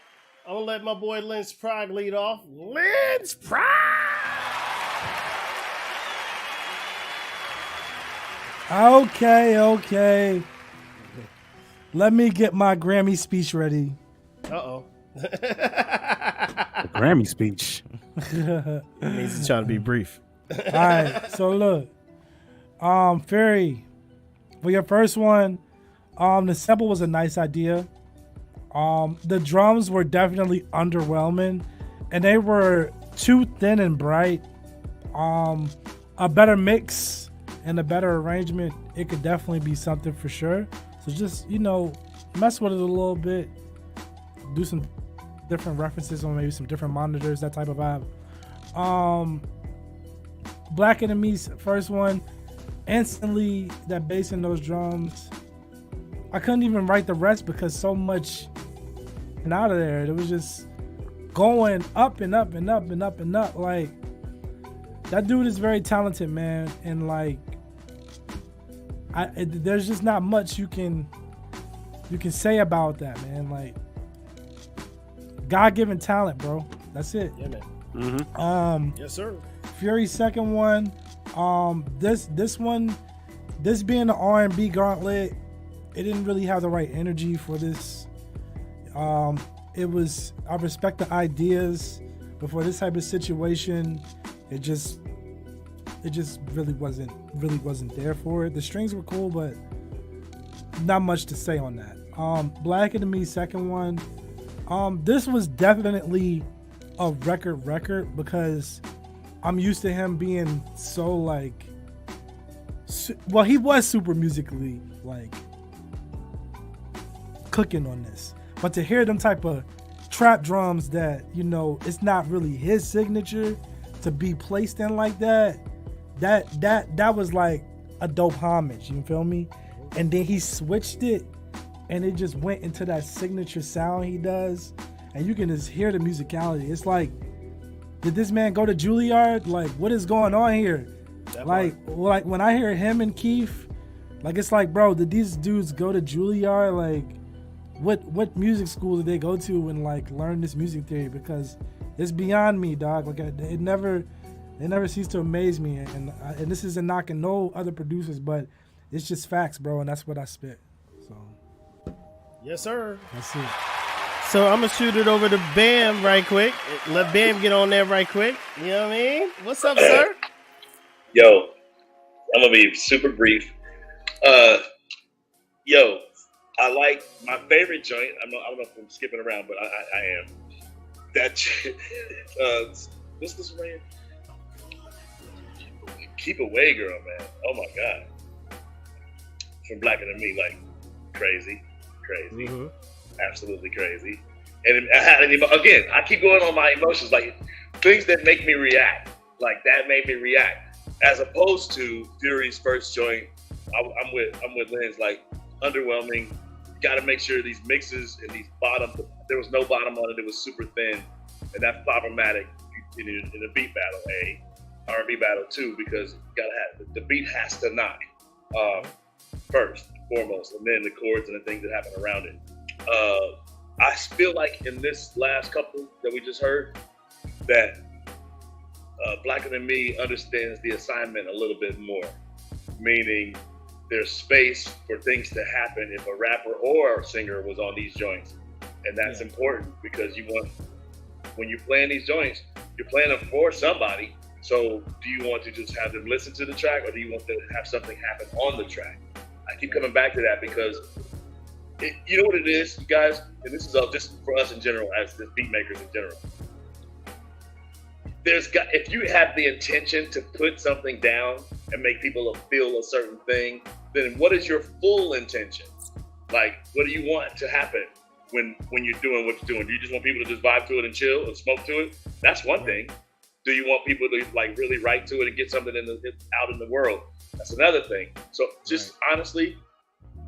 I'm going to let my boy Lynch Pride lead off. Lynch Pride!
Okay. Let me get my Grammy speech ready.
Uh-oh.
The Grammy speech.
It means he's trying to be brief.
All right, so look. Fury, for your first one, the sample was a nice idea. The drums were definitely underwhelming, and they were too thin and bright. A better mix and a better arrangement, it could definitely be something for sure. So just, mess with it a little bit, do some different references on maybe some different monitors, that type of vibe. Black Enemy's first one, instantly that bass in those drums. I couldn't even write the rest because so much and out of there. It was just going up and up and up and up and up. Like, that dude is very talented, man. And like, there's just not much you can say about that, man. Like, God-given talent, bro. That's it.
Yeah, man.
Mm-hmm.
Yes, sir.
Fury's second one. This one, this being the R&B Gauntlet, it didn't really have the right energy for this. It was, I respect the ideas, but for this type of situation, it just really wasn't there for it. The strings were cool, but not much to say on that. Black Enemy's second one. This was definitely a record because I'm used to him being so like, well, he was super musically like cooking on this, but to hear them type of trap drums that, you know, it's not really his signature to be placed in like that was like a dope homage, you feel me? And then he switched it and it just went into that signature sound he does, and you can just hear the musicality. It's like, did this man go to Juilliard? Like, what is going on here? Like when I hear him and Keef, like, it's like, bro, did these dudes go to Juilliard? Like, what music school did they go to and like learn this music theory? Because it's beyond me, dog. Like, it never ceased to amaze me. And this isn't knocking no other producers, but it's just facts, bro. And that's what I spit. So,
yes, sir.
That's it.
So I'm gonna shoot it over to Bam right quick. Let Bam get on there right quick. You know what I mean? What's up, sir?
Yo, I'm gonna be super brief. Yo, I like my favorite joint. I don't know if I'm skipping around, but I am. That what's this man? Keep Away, Girl, man. Oh my god. From Black Enemy, like crazy.
Mm-hmm.
Absolutely crazy. And again, I keep going on my emotions, like things that make me react. Like that made me react, as opposed to Fury's first joint. I'm with Lens. Like, underwhelming. You got to make sure these mixes and these bottoms. There was no bottom on it. It was super thin, and that Fibermatic in a beat battle, R&B battle too, because you gotta have the beat has to knock first and foremost, and then the chords and the things that happen around it. I feel like in this last couple that we just heard, that Black Enemy understands the assignment a little bit more, meaning there's space for things to happen if a rapper or a singer was on these joints. And that's important because when you're playing these joints, you're playing them for somebody. So do you want to just have them listen to the track, or do you want to have something happen on the track? I keep coming back to that because you know what it is, you guys, and this is all just for us in general, as the beat makers in general. If you have the intention to put something down and make people feel a certain thing, then what is your full intention? Like, what do you want to happen when you're doing what you're doing? Do you just want people to just vibe to it and chill and smoke to it? That's one thing. Do you want people to like really write to it and get something out in the world? That's another thing. So just honestly,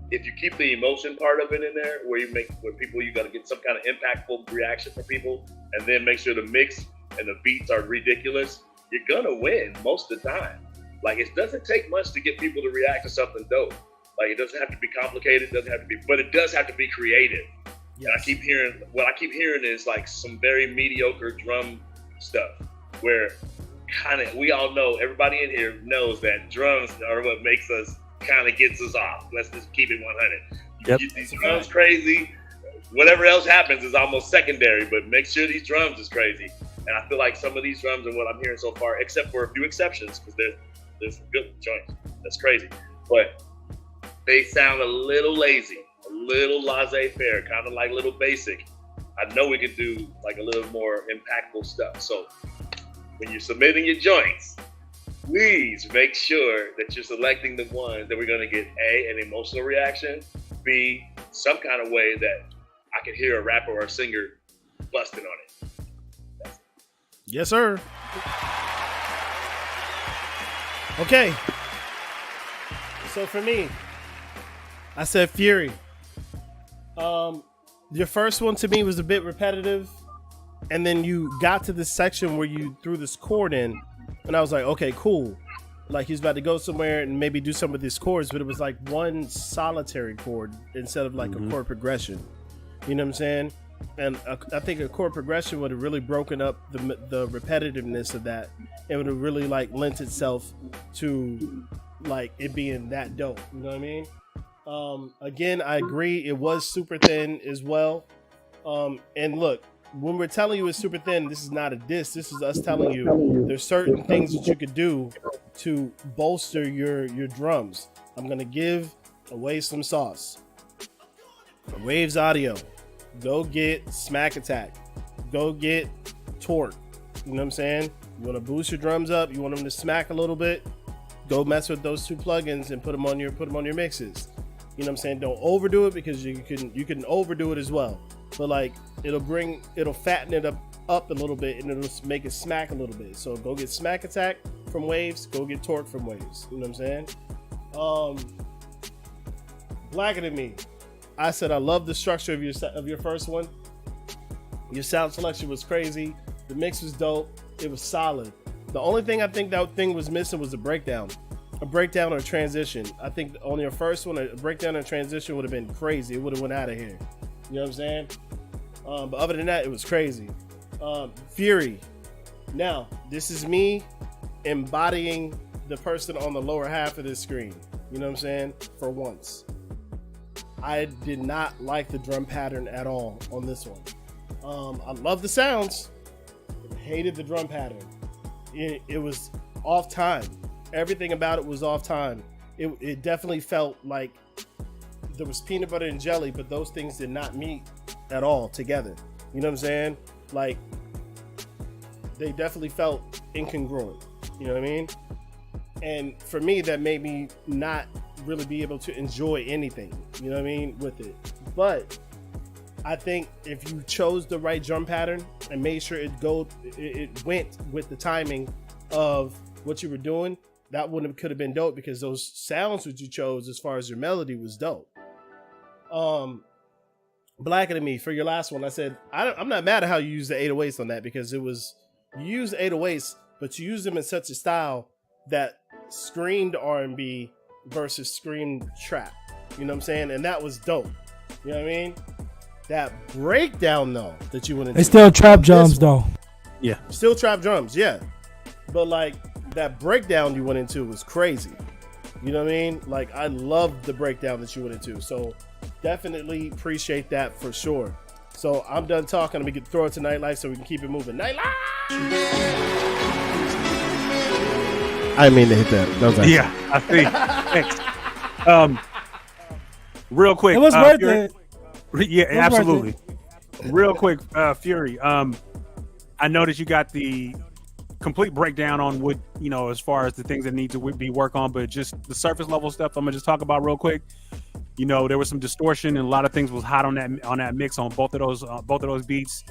if you keep the emotion part of it in there, where you got to get some kind of impactful reaction from people, and then make sure the mix and the beats are ridiculous, you're gonna win most of the time. Like, it doesn't take much to get people to react to something dope. Like, it doesn't have to be complicated, but it does have to be creative. Yes. And what I keep hearing is like some very mediocre drum stuff, where we all know, everybody in here knows that drums are what makes us, gets us off. Let's just keep it 100.
Yep.
Get these drums crazy. Whatever else happens is almost secondary, but make sure these drums is crazy. And I feel like some of these drums are what I'm hearing so far, except for a few exceptions, because there's some good joints. That's crazy. But they sound a little lazy, a little laissez-faire, kind of like a little basic. I know we can do like a little more impactful stuff. So when you're submitting your joints, please make sure that you're selecting the ones that we're going to get A, an emotional reaction, B, some kind of way that I can hear a rapper or a singer busting on it.
Yes, sir. Okay. So for me, I said Fury. Your first one to me was a bit repetitive, and then you got to this section where you threw this chord in, and I was like, okay, cool. Like he's about to go somewhere and maybe do some of these chords, but it was like one solitary chord instead of like a chord progression. You know what I'm saying? And I think a chord progression would have really broken up the repetitiveness of that. It would have really like lent itself to like it being that dope. You know what I mean? Again, I agree. It was super thin as well. And look, when we're telling you it's super thin, this is not a diss. This is us telling you there's certain things that you could do to bolster your drums. I'm gonna give away some sauce. Waves Audio. Go get Smack Attack. Go get Torque. You know what I'm saying? You want to boost your drums up. You want them to smack a little bit. Go mess with those two plugins and put them on your mixes. You know what I'm saying? Don't overdo it because you can overdo it as well. But like it'll fatten it up a little bit and it'll make it smack a little bit. So go get Smack Attack from Waves. Go get Torque from Waves. You know what I'm saying? Blacker Than Me. I said I love the structure of your first one. Your sound selection was crazy. The mix was dope. It was solid. The only thing I think that thing was missing was a breakdown or a transition. I think on your first one, a breakdown or transition would have been crazy. It would have went out of here. You know what I'm saying? But other than that, it was crazy. Fury. Now, this is me embodying the person on the lower half of this screen. You know what I'm saying? For once. I did not like the drum pattern at all on this one. I love the sounds. Hated the drum pattern. It was off time. Everything about it was off time. It definitely felt like there was peanut butter and jelly, but those things did not meet at all together. You know what I'm saying? Like, they definitely felt incongruent. You know what I mean? And for me, that made me not really be able to enjoy anything, you know what I mean, with it. But I think if you chose the right drum pattern and made sure it went with the timing of what you were doing, that could have been dope, because those sounds that you chose as far as your melody was dope. Blacker Than Me, for your last one, I said I'm not mad at how you used the 808s on that, because you used 808s, but you used them in such a style that screamed R&B versus screamed trap. You know what I'm saying? And that was dope. You know what I mean? That breakdown though that you went into.
It's still trap drums though.
Yeah.
Still trap drums, yeah. But like that breakdown you went into was crazy. You know what I mean? Like I loved the breakdown that you went into. So definitely appreciate that for sure. So I'm done talking. I'm gonna throw it to Nightlife so we can keep it moving. Nightlife! I didn't mean to hit that. That was
yeah, I see. Thanks. Real quick.
It was worth
Fury,
it.
Yeah, absolutely. Real quick, Fury. I know that you got the complete breakdown on what, you know, as far as the things that need to be worked on, but just the surface level stuff I'm gonna just talk about real quick. You know, there was some distortion and a lot of things was hot on that mix on both of those beats,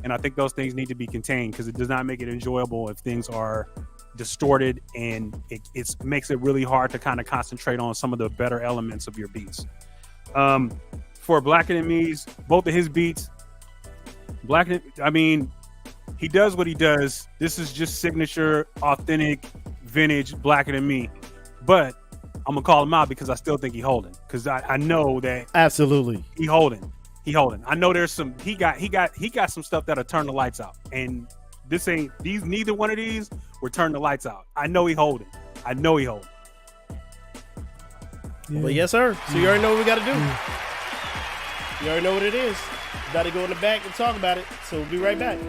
and I think those things need to be contained, because it does not make it enjoyable if things are distorted, and it makes it really hard to kind of concentrate on some of the better elements of your beats. For Blacker Than Me's, both of his beats, I mean, he does what he does. This is just signature, authentic, vintage Blacker Than Me. But I'm gonna call him out because I still think he holding. Because I know that
absolutely
he holding. I know there's some. He got some stuff that'll turn the lights out. And neither one of these will turn the lights out. I know he holding.
Yeah. But yes, sir. So you already know what we got to do. You already know what it is. Got to go in the back and talk about it. So we'll be right back.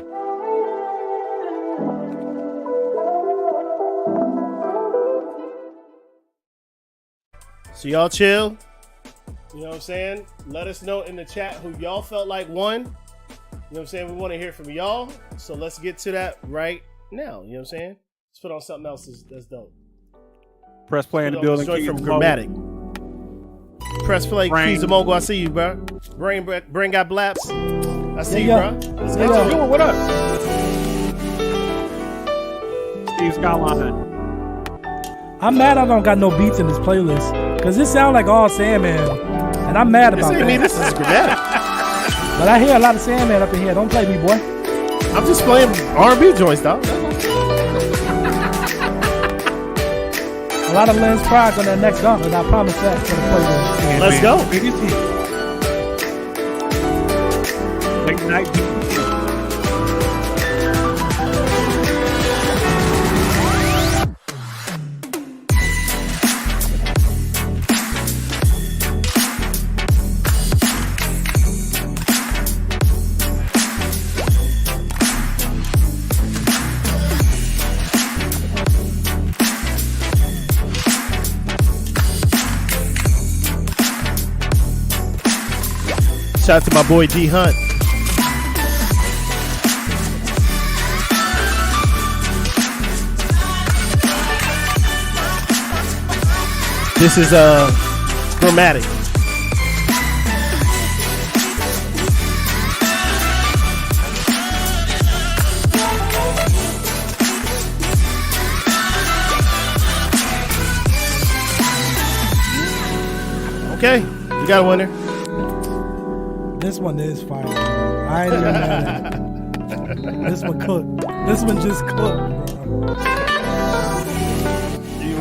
So y'all chill. You know what I'm saying? Let us know in the chat who y'all felt like won. You know what I'm saying? We want to hear from y'all. So let's get to that right now. You know what I'm saying? Let's put on something else that's dope.
Press play in the building.
From Grammatic. Press play, Keys of Mogul. I see you, bro. Brain got blaps. I see
Yeah,
you, bro.
Yeah, yeah.
Doing what up? Steve Skyline.
I'm mad I don't got no beats in this playlist. Cause this sound like all Sandman. And I'm mad about
I mean,
that.
this is grammatic.
But I hear a lot of Sandman up in here. Don't play me, boy.
I'm just playing R&B joints, dog.
A lot of Lens Pride on that next Gauntlet. I promise that for the playlist.
Let's go.
Late night.
Shout out to my boy D Hunt. This is grammatic. Okay, you got a winner.
This one is fire. I ain't even mad at it. This one cooked. This one just cooked.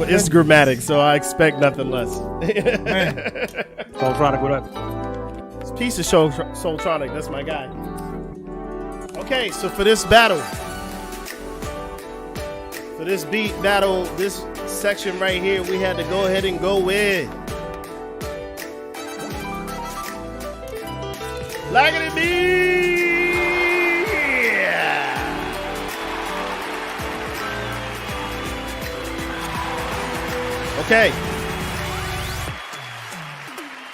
It's grammatic, so I expect nothing less.
SlowTwo, what up?
This piece of SlowTwo, that's my guy. Okay, so for this battle, for this beat battle, this section right here, we had to go ahead and go with Like it be. Okay.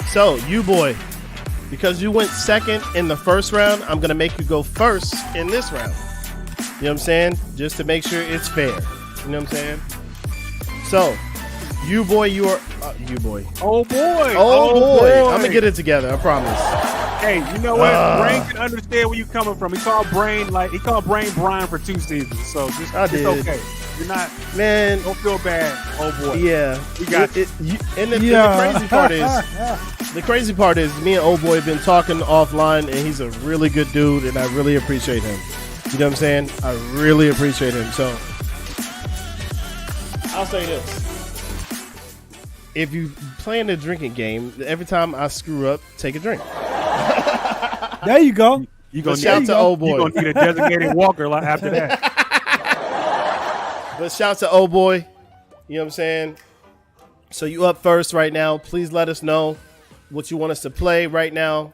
So, Eauxboyy, because you went second in the first round, I'm going to make you go first in this round. You know what I'm saying? Just to make sure it's fair. You know what I'm saying? So, Eauxboyy, you are... Eauxboyy.
Oh, boy.
Oh, boy. I'm going to get it together, I promise.
Hey, you know what? Brain can understand where you coming from. He called Brain Brian for 2 seasons. So just it's okay. You're not,
man.
Don't feel bad. Oh boy.
Yeah.
We got it.
And the crazy part is me and Eauxboyy have been talking offline, and he's a really good dude, and I really appreciate him. You know what I'm saying? I really appreciate him. So I'll say this. If you playing a drinking game, every time I screw up, take a drink.
There you go.
You gonna
shout to Eauxboyy.
You're gonna need a designated walker after that.
But shout to Eauxboyy. You know what I'm saying? So you up first right now. Please let us know what you want us to play right now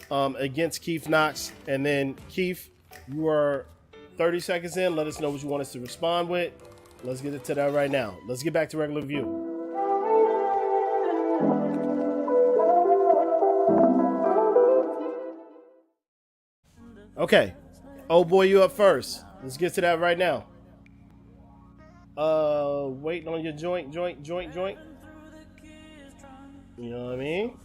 against Keef Knox. And then Keef, you are 30 seconds in. Let us know what you want us to respond with. Let's get into that right now. Let's get back to regular view. Okay. Eauxboyy, you up first. Let's get to that right now. Waiting on your joint. You know what I mean?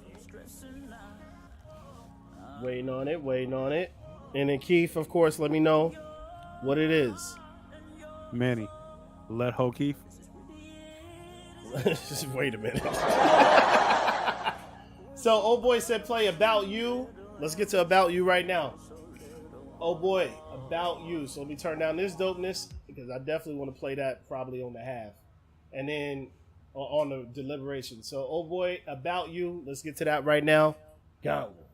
Waiting on it. And then Keef, of course, let me know what it is.
Manny, let ho Keef.
Just wait a minute. So, Eauxboyy said play About You. Let's get to About You right now. Eauxboyy, About You. So let me turn down this dopeness because I definitely want to play that probably on the half. And then on the deliberation. So Eauxboyy, About You. Let's get to that right now. Gauntlet.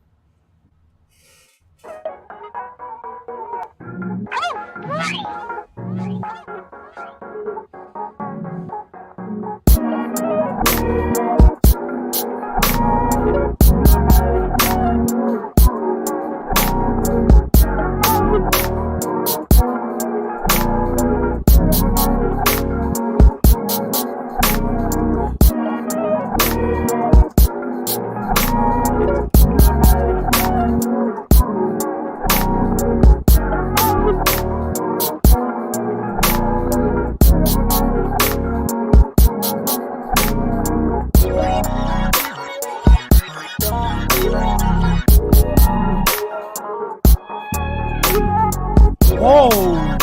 Whoa.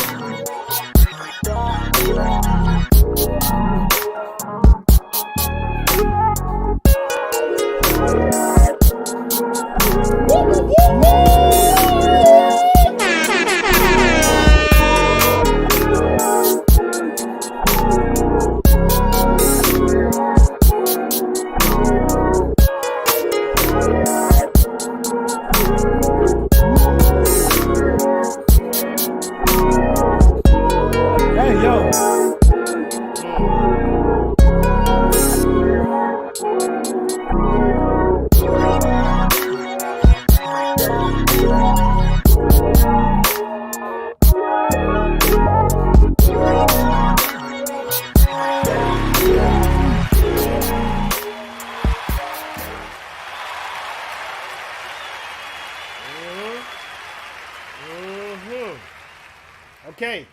Okay,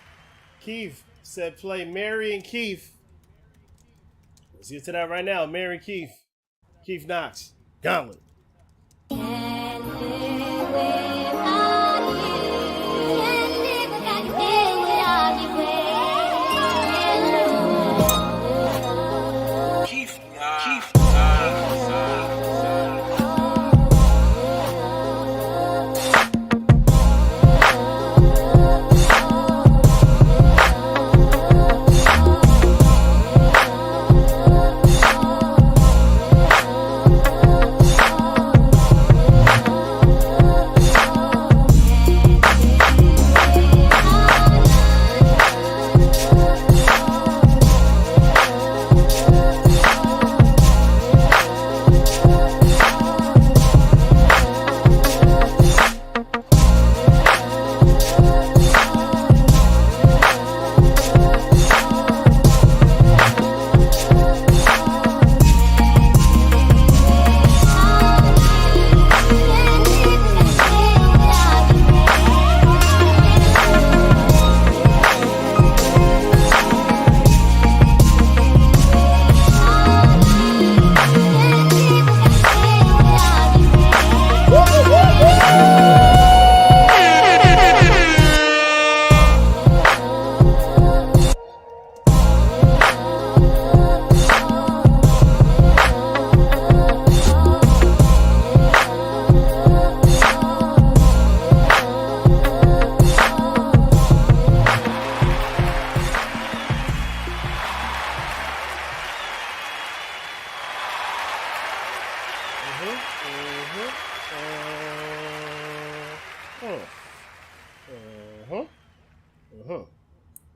Keef said play Mary and Keef. Let's get to that right now. Mary and Keef. Keef Knox. Gauntlet.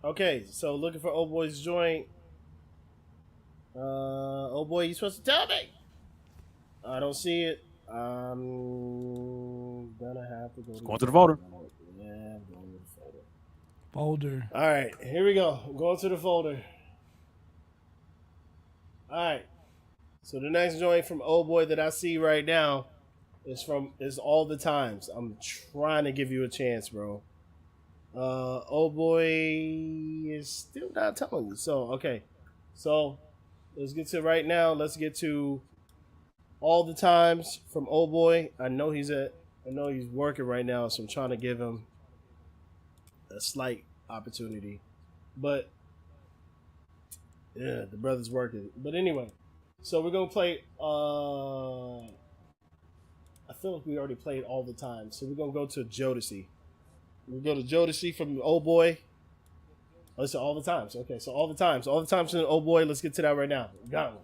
Okay, so looking for Eauxboy's joint. Eauxboy, you supposed to tell me? I don't see it. I'm gonna have to go.
Going to the folder.
Yeah, I'm going to the folder.
Folder.
All right, here we go. I'm going to the folder. All right. So the next joint from Eauxboy that I see right now is All the Times. I'm trying to give you a chance, bro. Eauxboy is still not telling me. So okay. So let's get to right now. Let's get to All the Times from Eauxboy. I know he's working right now, so I'm trying to give him a slight opportunity. But yeah, the brother's working. But anyway, so we're gonna play I feel like we already played All the Time. So we're gonna go to Jodeci. We go to Jodeci from Eauxboy. Oh, it's All the Times. Okay, so All the Times. All the Times from Eauxboy. Let's get to that right now. Gauntlet.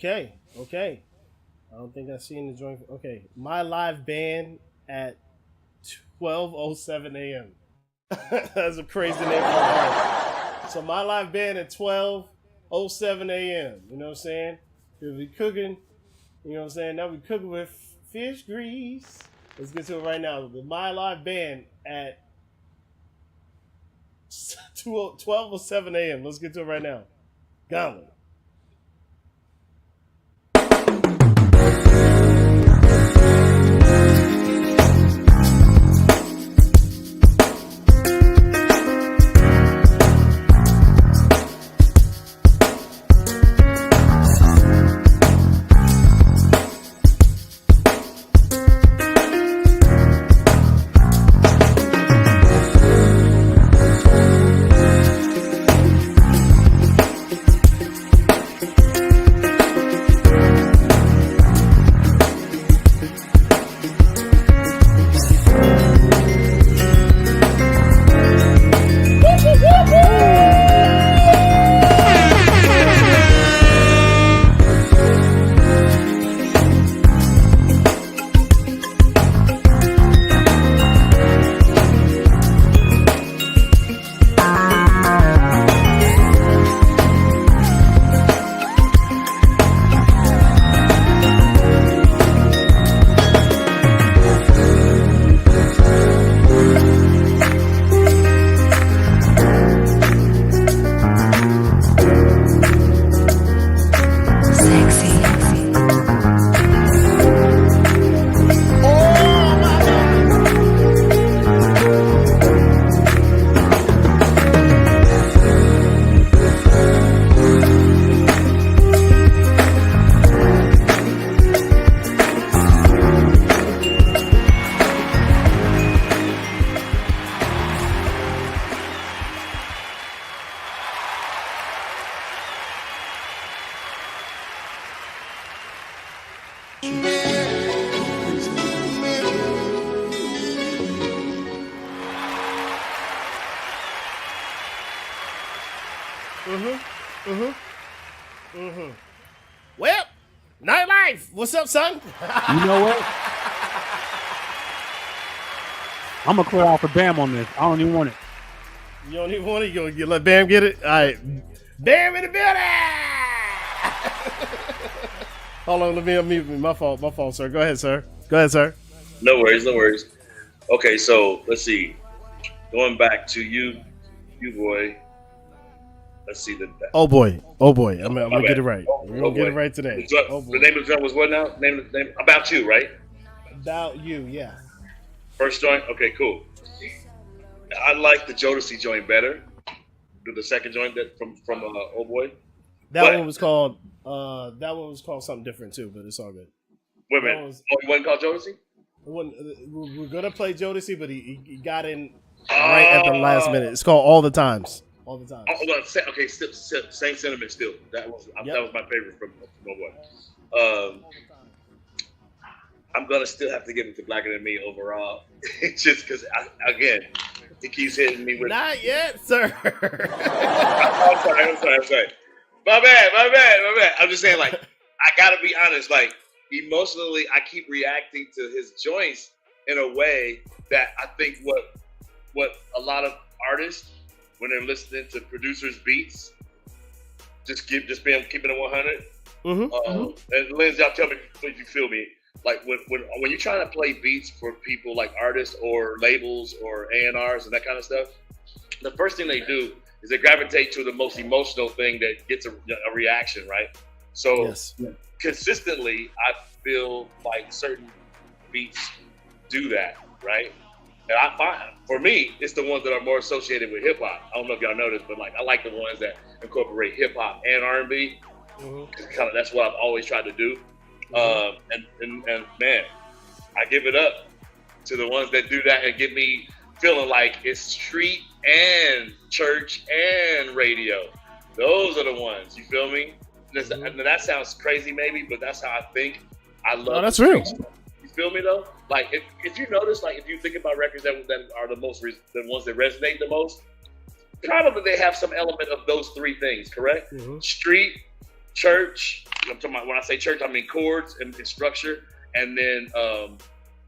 Okay. I don't think I've seen the joint. Okay, my live band at 12:07 a.m. That's a crazy name for a band. So my live band at 12:07 a.m. You know what I'm saying? We'll be cooking. You know what I'm saying? Now we cooking with fish grease. Let's get to it right now. My live band at 12:07 a.m. Let's get to it right now. Gauntlet. Well, nightlife. What's up, son?
You know what? I'm gonna clear off for Bam on this. I don't even want it.
You don't even want it? You let Bam get it? All right. Bam in the building! Hold on, let me unmute me. My fault, sir. Go ahead, sir.
No worries. Okay, so let's see. Going back to you boy. Let's see the.
Oh boy. I'm gonna get it right. We're gonna get it right today.
The name of the joint was what now? Name About You, right?
About You, yeah.
First joint. Okay, cool. I like the Jodeci joint better. The second joint that from Eauxboyy.
That one was called something different too, but it's all good.
Wait a minute. You wasn't called Jodeci?
We're gonna play Jodeci, but he got in right at the last minute. It's called All the Times.
Oh, well, okay, same sentiment still. That was my favorite from Eauxboyy. I'm gonna still have to give it to Blacker Than Me overall, just because again he keeps hitting me with.
Not yet, sir.
I'm sorry. My bad. I'm just saying, like, I gotta be honest. Like, emotionally, I keep reacting to his joints in a way that I think what a lot of artists, when they're listening to producers' beats, keeping it 100. And Lens, y'all tell me if you feel me. Like when you're trying to play beats for people like artists or labels or A&Rs and that kind of stuff, the first thing they do is they gravitate to the most emotional thing that gets a reaction, right? So
yes.
Consistently, I feel like certain beats do that, right? And I find, for me, it's the ones that are more associated with hip hop. I don't know if y'all noticed, but like I like the ones that incorporate hip hop and R&B. Kind of that's what I've always tried to do. And man, I give it up to the ones that do that and get me feeling like it's street and church and radio. Those are the ones. You feel me? That sounds crazy, maybe, but that's how I think. I love.
Oh, that's real.
You feel me though? Like if you notice, like if you think about records that are the ones that resonate the most, probably they have some element of those three things. Correct? Street, church. I'm talking about, when I say church, I mean chords and structure, and then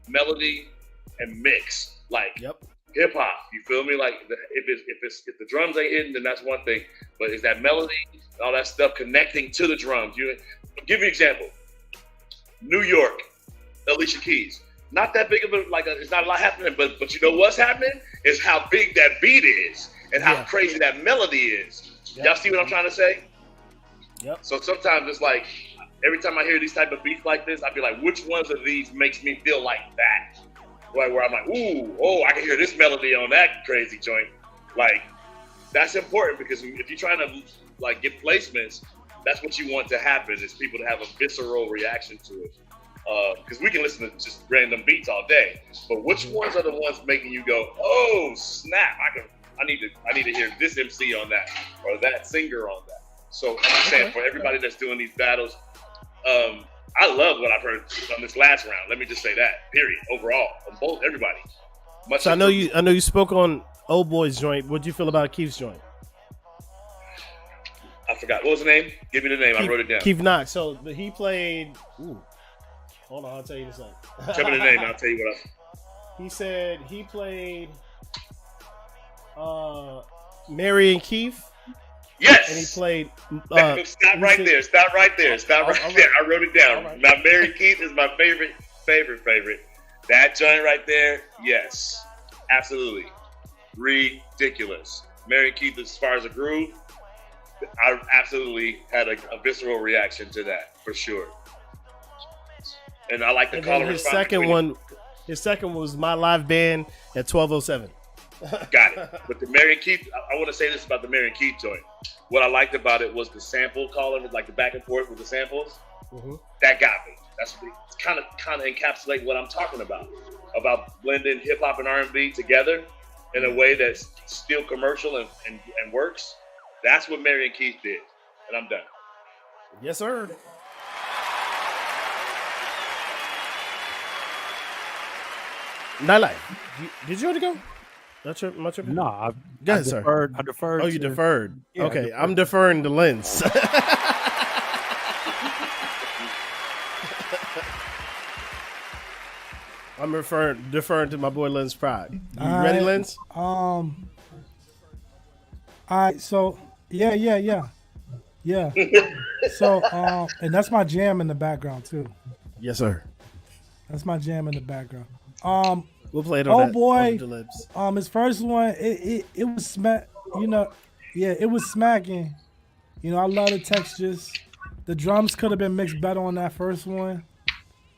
melody and mix, like hip hop. You feel me? Like if the drums ain't hitting, then that's one thing. But is that melody, all that stuff connecting to the drums? I'll give you an example. New York, Alicia Keys. Not that big of it's not a lot happening, but you know what's happening is how big that beat is and how crazy that melody is. Y'all see what I'm trying to say?
Yep.
So sometimes it's like, every time I hear these type of beats like this, I be like, which ones of these makes me feel like that? Like where I'm like, ooh, oh, I can hear this melody on that crazy joint. Like, that's important, because if you're trying to like get placements, that's what you want to happen, is people to have a visceral reaction to it. Because we can listen to just random beats all day, but which ones are the ones making you go, oh snap! I need to hear this MC on that, or that singer on that. So I'm just saying, for everybody that's doing these battles, I love what I've heard on this last round. Let me just say that. Period. Overall, on both everybody.
So I know you spoke on Eauxboyy's joint. What do you feel about Keef's joint?
I forgot. What was the name? Give me the name. I wrote it down.
Keef Knox. So he played. Ooh. Hold on, I'll tell you in a second.
Tell me the name, I'll tell you what else.
He said he played Mary and Keef.
Yes.
And he played.
Stop right there. I wrote it down.
Right.
Now, Mary Keith is my favorite. That joint right there, yes. Absolutely. Ridiculous. Mary Keith, as far as a groove, I absolutely had a visceral reaction to that, for sure. And I like the color.
His second one was My Live Band at 12:07.
Got it. But the Mary Keith, I want to say this about the Mary Keith joint. What I liked about it was the sample calling, like the back and forth with the samples. Mm-hmm. That got me. That's kind of encapsulate what I'm talking about blending hip hop and R&B together in a way that's still commercial and works. That's what Mary and Keith did. And I'm done.
Yes, sir. Nightlife. Did you already go? Am I tripping?
No, I
deferred.
I deferred.
Oh, you deferred.
Yeah,
okay,
deferred.
I'm deferring to Lens. I'm deferring to my boy Lens Pride. You ready, Lens?
All right, so yeah. So and that's my jam in the background too.
Yes, sir.
That's my jam in the background.
We'll play it on
Eauxboyy. His first one, it was smack. It was smacking. I love the textures. The drums could have been mixed better on that first one.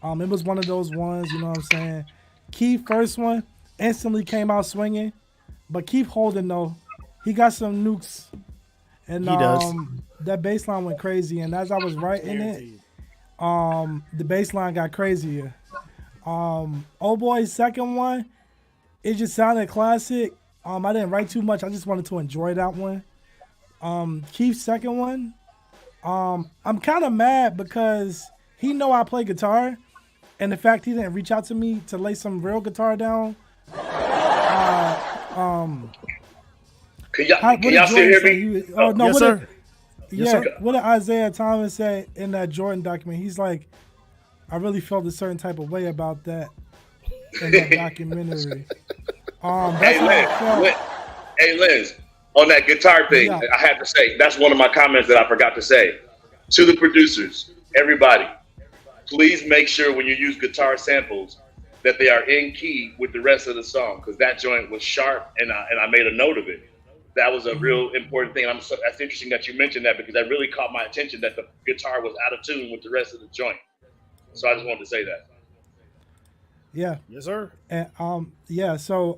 It was one of those ones. You know what I'm saying? Keef first one instantly came out swinging, but Keef holding though, he got some nukes, and
he does.
That bass line went crazy. And as I was writing it, the bass line got crazier. Eauxboyy's second one, it just sounded classic. I didn't write too much. I just wanted to enjoy that one. Keef's second one, I'm kind of mad because he know I play guitar, and the fact he didn't reach out to me to lay some real guitar down.
Can y'all still hear me?
Yes, sir.
Yes, sir. What did Isaiah Thomas say in that Jordan document? He's like, I really felt a certain type of way about that in that documentary.
Hey, Liz, on that guitar thing, I had to say, that's one of my comments that I forgot to say. To the producers, everybody, please make sure when you use guitar samples that they are in key with the rest of the song, because that joint was sharp, and I made a note of it. That was a real important thing. That's interesting that you mentioned that, because that really caught my attention that the guitar was out of tune with the rest of the joint. So I just wanted to say that.
Yeah.
Yes, sir.
And so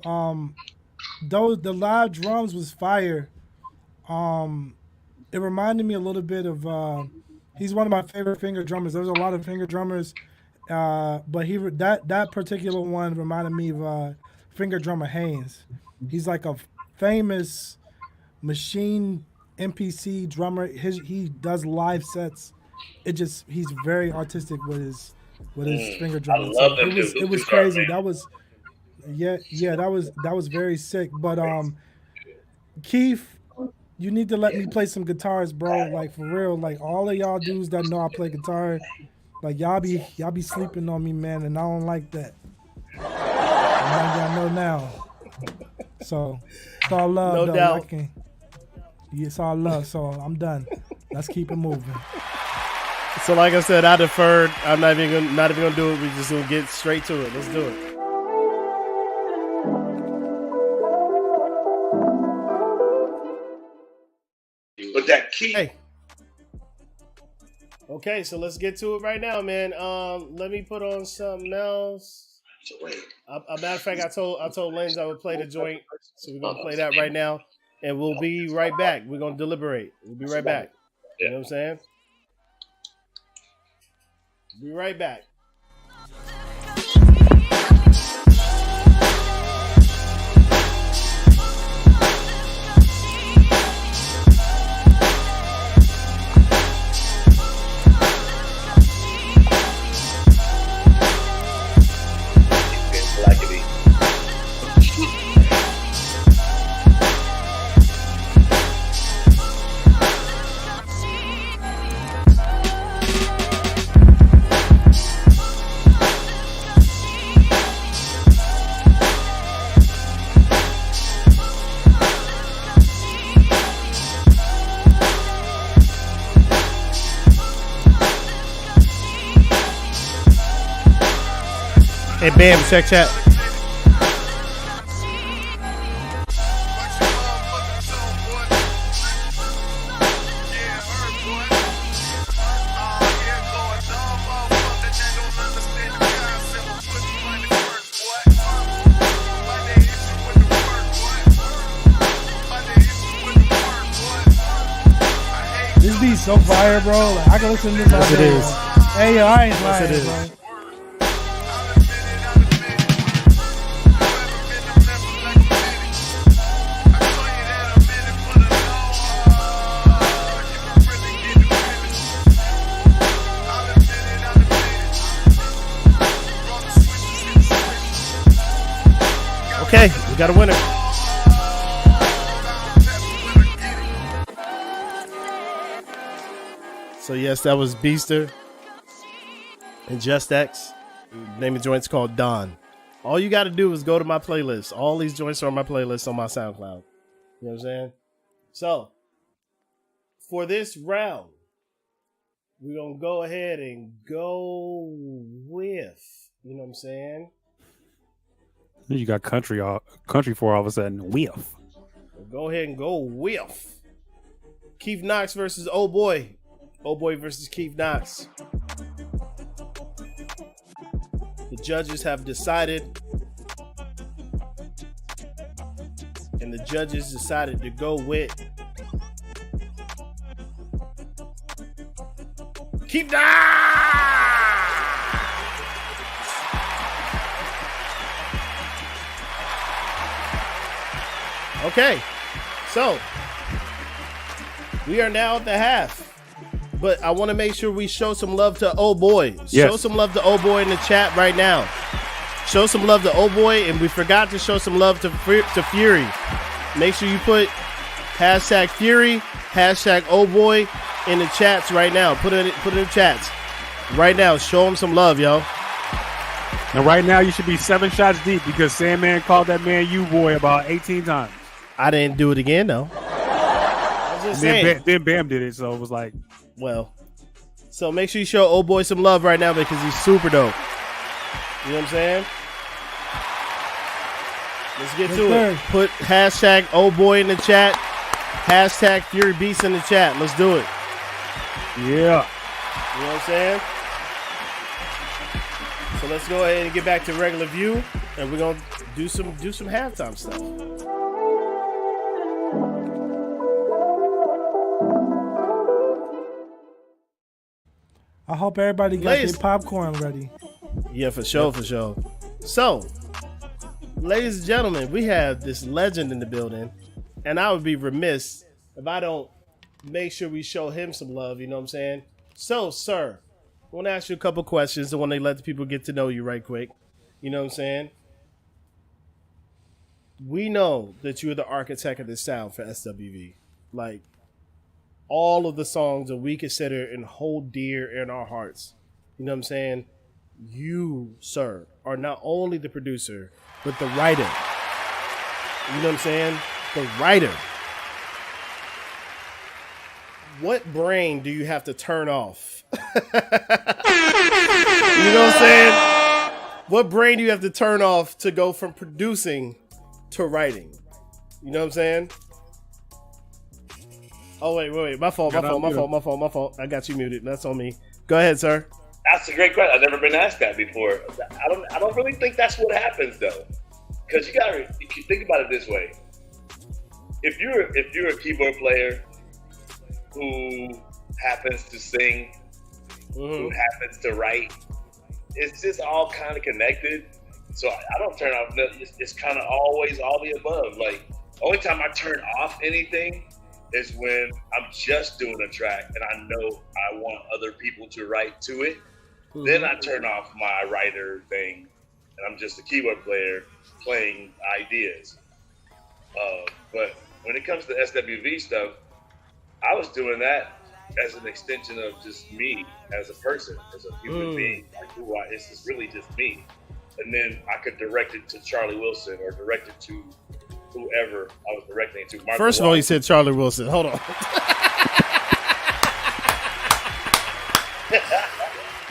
the live drums was fire. It reminded me a little bit of he's one of my favorite finger drummers. There's a lot of finger drummers, but that particular one reminded me of finger drummer Haynes. He's like a famous machine MPC drummer. He does live sets. He's very artistic with his finger drumming.
I love
it was crazy. That was that was very sick. But Keef, You need to let me play some guitars, bro. Like for real. Like all of y'all dudes that know I play guitar, like y'all be sleeping on me, man, and I don't like that. Y'all know now. So it's all love,
No
though.
doubt.
It's all love. So I'm done. Let's keep it moving.
So like I said, I deferred. I'm not even gonna do it. We just gonna get straight to it. Let's do it.
But that key.
Hey. Okay, so let's get to it right now, man. Let me put on something else. A matter of fact, I told Lens I would play the joint, so we're gonna play that right now, and we'll be right back. We're gonna deliberate. We'll be right back. You know what I'm saying? Be right back. Hey, Bam, check chat.
This beat's so fire, bro. Like, I can listen to this all day.
It is.
Hey, yo, I ain't lying,
Yes, it is.
bro.
Okay, we got a winner. So yes, that was Beaster and Just X. The name of the joint's called Dawn. All you got to do is go to my playlist. All these joints are on my playlist on my SoundCloud. You know what I'm saying? So, for this round, we're going to go ahead and go with, you know what I'm saying?
You got country for all of a sudden. Whiff.
Go ahead and go with Keef Knox versus Eauxboyy. Eauxboyy versus Keef Knox. The judges have decided, and the judges decided to go with Keef Knox. Okay, so we are now at the half, but I want to make sure we show some love to Eauxboyy.
Yes.
Show some love to Eauxboyy in the chat right now. Show some love to Eauxboyy, and we forgot to show some love to Fury. Make sure you put hashtag Fury, hashtag Eauxboyy in the chats right now. Put it in the chats right now. Show them some love, yo.
And right now you should be 7 shots deep because Sandman called that man Eauxboyy about 18 times.
I didn't do it again, though. I was just saying.
Then Bam did it, so it was like,
Well, so make sure you show Eauxboyy some love right now because he's super dope. You know what I'm saying? Let's get to it. Put hashtag Eauxboyy in the chat. Hashtag FuryBeats in the chat. Let's do it.
yeah.
You know what I'm saying? So let's go ahead and get back to regular view, and we're gonna do some halftime stuff.
I hope everybody got
Ladies-
their popcorn ready.
Yeah, for sure, for sure. So, ladies and gentlemen, we have this legend in the building, and I would be remiss if I don't make sure we show him some love, you know what I'm saying? So, sir, I want to ask you a couple questions. I want to let the people get to know you right quick. You know what I'm saying? We know that you're the architect of this sound for SWV. like all of the songs that we consider and hold dear in our hearts. You know what I'm saying? You, sir, are not only the producer, but the writer. You know what I'm saying? The writer. What brain do you have to turn off? You know what I'm saying? What brain do you have to turn off to go from producing to writing? You know what I'm saying? Oh, wait. My fault. I got you muted. That's on me. Go ahead, sir.
That's a great question. I've never been asked that before. I don't really think that's what happens though. Because you think about it this way. If you're a keyboard player who happens to sing, who happens to write, it's just all kind of connected. So I don't turn off nothing. It's kind of always all the above. Like, only time I turn off anything is when I'm just doing a track and I know I want other people to write to it. Then I turn off my writer thing and I'm just a keyboard player playing ideas. But when it comes to SWV stuff, I was doing that as an extension of just me as a person, as a human being. Like, it's just really just me. And then I could direct it to Charlie Wilson or direct it to whoever I was directing it to. Mark
First of all, you said Charlie Wilson. Hold on.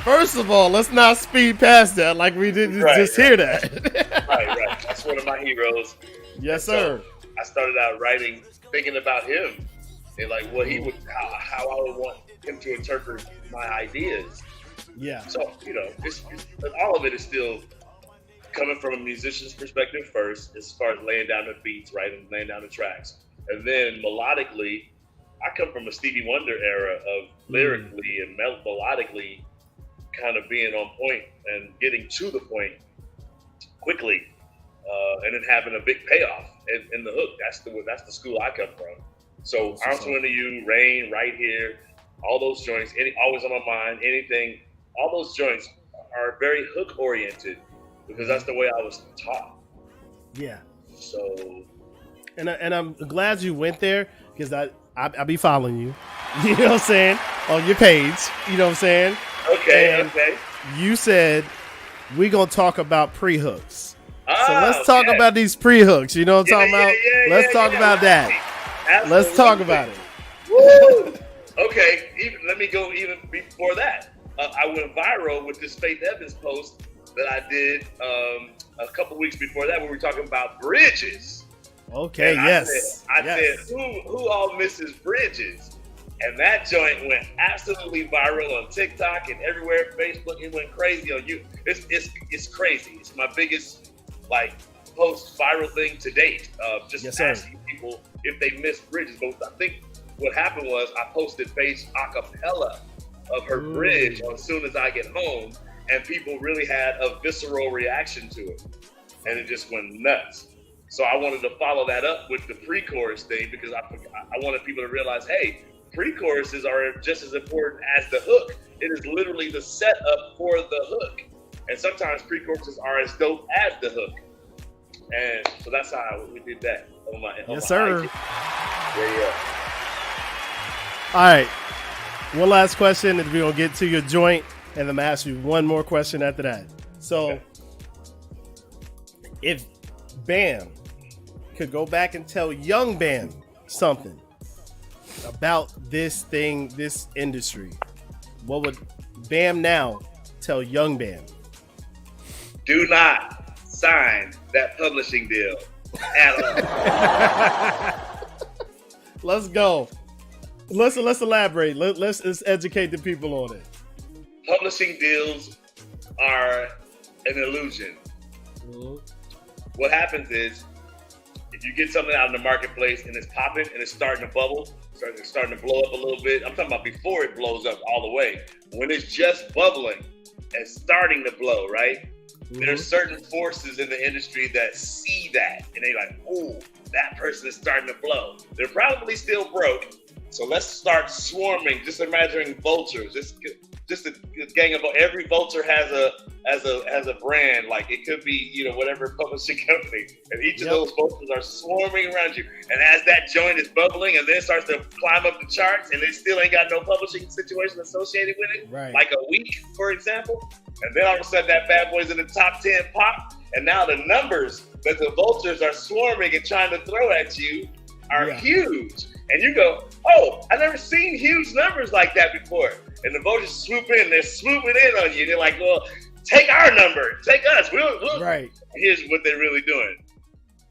First of all, let's not speed past that like we didn't just hear that.
Right. That's one of my heroes.
Yes, sir.
So I started out writing, thinking about him and like what he would, how I would want him to interpret my ideas.
Yeah.
So, all of it is still coming from a musician's perspective first, as far as laying down the beats, right, and laying down the tracks. And then melodically, I come from a Stevie Wonder era of lyrically and melodically kind of being on point and getting to the point quickly, and then having a big payoff in the hook. That's the school I come from. So Answer to You, Rain, Right Here, all those joints, Always on My Mind, anything, all those joints are very hook oriented because that's the way I was taught.
Yeah.
So,
and I'm glad you went there because I be following you. You know what I'm saying? On your page. You know what I'm saying?
Okay.
You said we gonna talk about pre-hooks. So let's talk about these pre-hooks. You know what I'm talking about? Let's talk about that.
Absolutely.
Let's talk about it.
Woo! Okay, let me go even before that. I went viral with this Faith Evans post that I did a couple weeks before that, where we were talking about bridges.
Okay,
and
yes.
I said, who all misses bridges? And that joint went absolutely viral on TikTok and everywhere, Facebook. It went crazy on you. It's crazy. It's my biggest post viral thing to date. Asking people if they missed bridges. But I think what happened was I posted Faith's acapella of her bridge as soon as I get home, and people really had a visceral reaction to it, and it just went nuts. So I wanted to follow that up with the pre-chorus thing because I wanted people to realize, hey, pre-choruses are just as important as the hook. It is literally the setup for the hook. And sometimes pre-choruses are as dope as the hook. And so that's how we did that.
Yes, sir.
Yeah.
All right. One last question, and we're going to get to your joint, and then I'm going to ask you one more question after that. So, if Bam could go back and tell young Bam something about this thing, this industry, what would Bam now tell young Bam?
Do not sign that publishing deal at all.
Let's go. Let's elaborate. Let's educate the people on it.
Publishing deals are an illusion. What happens is, if you get something out in the marketplace and it's popping and it's starting to bubble, starting to blow up a little bit. I'm talking about before it blows up all the way. When it's just bubbling and starting to blow, right? There's certain forces in the industry that see that and they like, oh, that person is starting to blow. They're probably still broke. So let's start swarming. Just imagining vultures. Just just a gang of every vulture has a brand. Like it could be, you know, whatever publishing company, and each of those vultures are swarming around you. And as that joint is bubbling and then starts to climb up the charts, and they still ain't got no publishing situation associated with it, like a week, for example, and then all of a sudden that bad boy's in the top 10 pop, and now the numbers that the vultures are swarming and trying to throw at you are huge. And you go, oh, I've never seen huge numbers like that before. And the vultures swoop in, they're swooping in on you. And they're like, well, take our number, take us. We'll. Here's what they're really doing.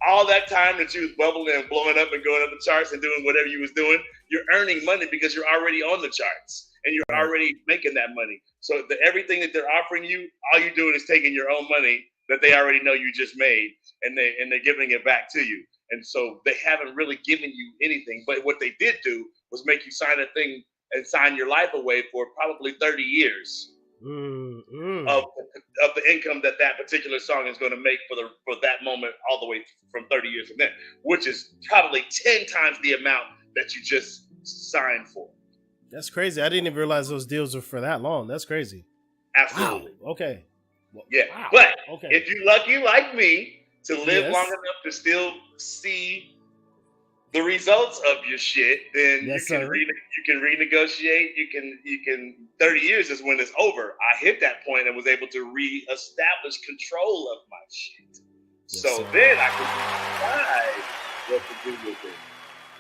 All that time that you was bubbling and blowing up and going up the charts and doing whatever you was doing, you're earning money because you're already on the charts and you're already making that money. So everything that they're offering you, all you're doing is taking your own money that they already know you just made, and they're giving it back to you. And so they haven't really given you anything. But what they did do was make you sign a thing and sign your life away for probably 30 years of the income that particular song is going to make for that moment, all the way from 30 years from then, which is probably 10 times the amount that you just signed for.
That's crazy. I didn't even realize those deals were for that long. That's crazy.
Absolutely.
Wow. Okay.
Well, yeah. Wow. But if you're lucky like me to live long enough to still see the results of your shit, then you can renegotiate. You can 30 years is when it's over. I hit that point and was able to reestablish control of my shit. Then I could decide what to do with it.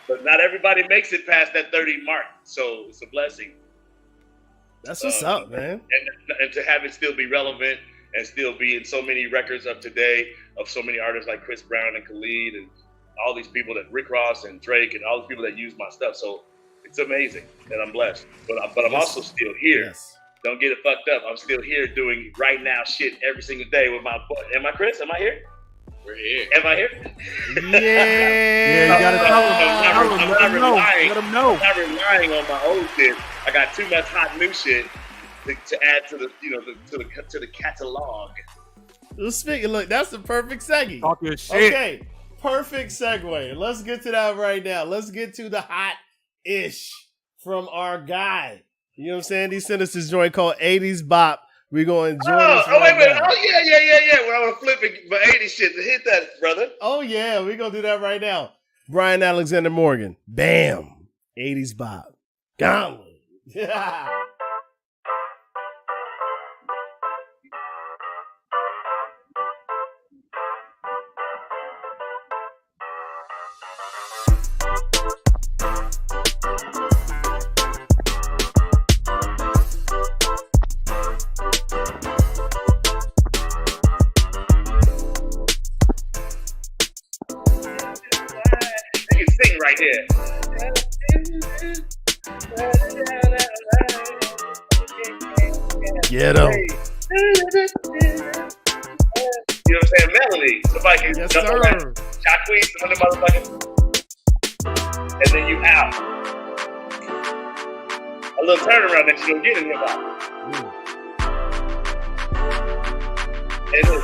But not everybody makes it past that 30 mark, so it's a blessing.
That's what's up, man.
And to have it still be relevant and still be in so many records of today of so many artists like Chris Brown and Khalid and all these people that Rick Ross and Drake and all the people that use my stuff. So it's amazing that I'm blessed. But I'm also still here. Yes. Don't get it fucked up. I'm still here doing right now shit every single day with my boy. Am I Chris? Am I here? We're here. Am I here?
Yeah, you gotta tell them. Let them know.
I'm not relying on my old shit. I got too much hot new shit to add to the to the catalog.
Look, that's the perfect segue.
Talk your shit.
Okay, perfect segue. Let's get to that right now. Let's get to the hot-ish from our guy. You know what I'm saying? He sent us this joint called 80s Bop. We're going to enjoy this.
Oh, wait a minute. Oh, yeah. We're going to flip it for 80 shit to hit that, brother.
Oh, yeah. We're going to do that right now. Brian Alexander Morgan. Bam. 80s Bop. Gauntlet. Yeah.
Right here.
Get him.
You know what I'm saying? Melody. Somebody can jump on that. Jacquees, some other motherfuckers. And then you out. A little turnaround that you don't get in hip hop. And then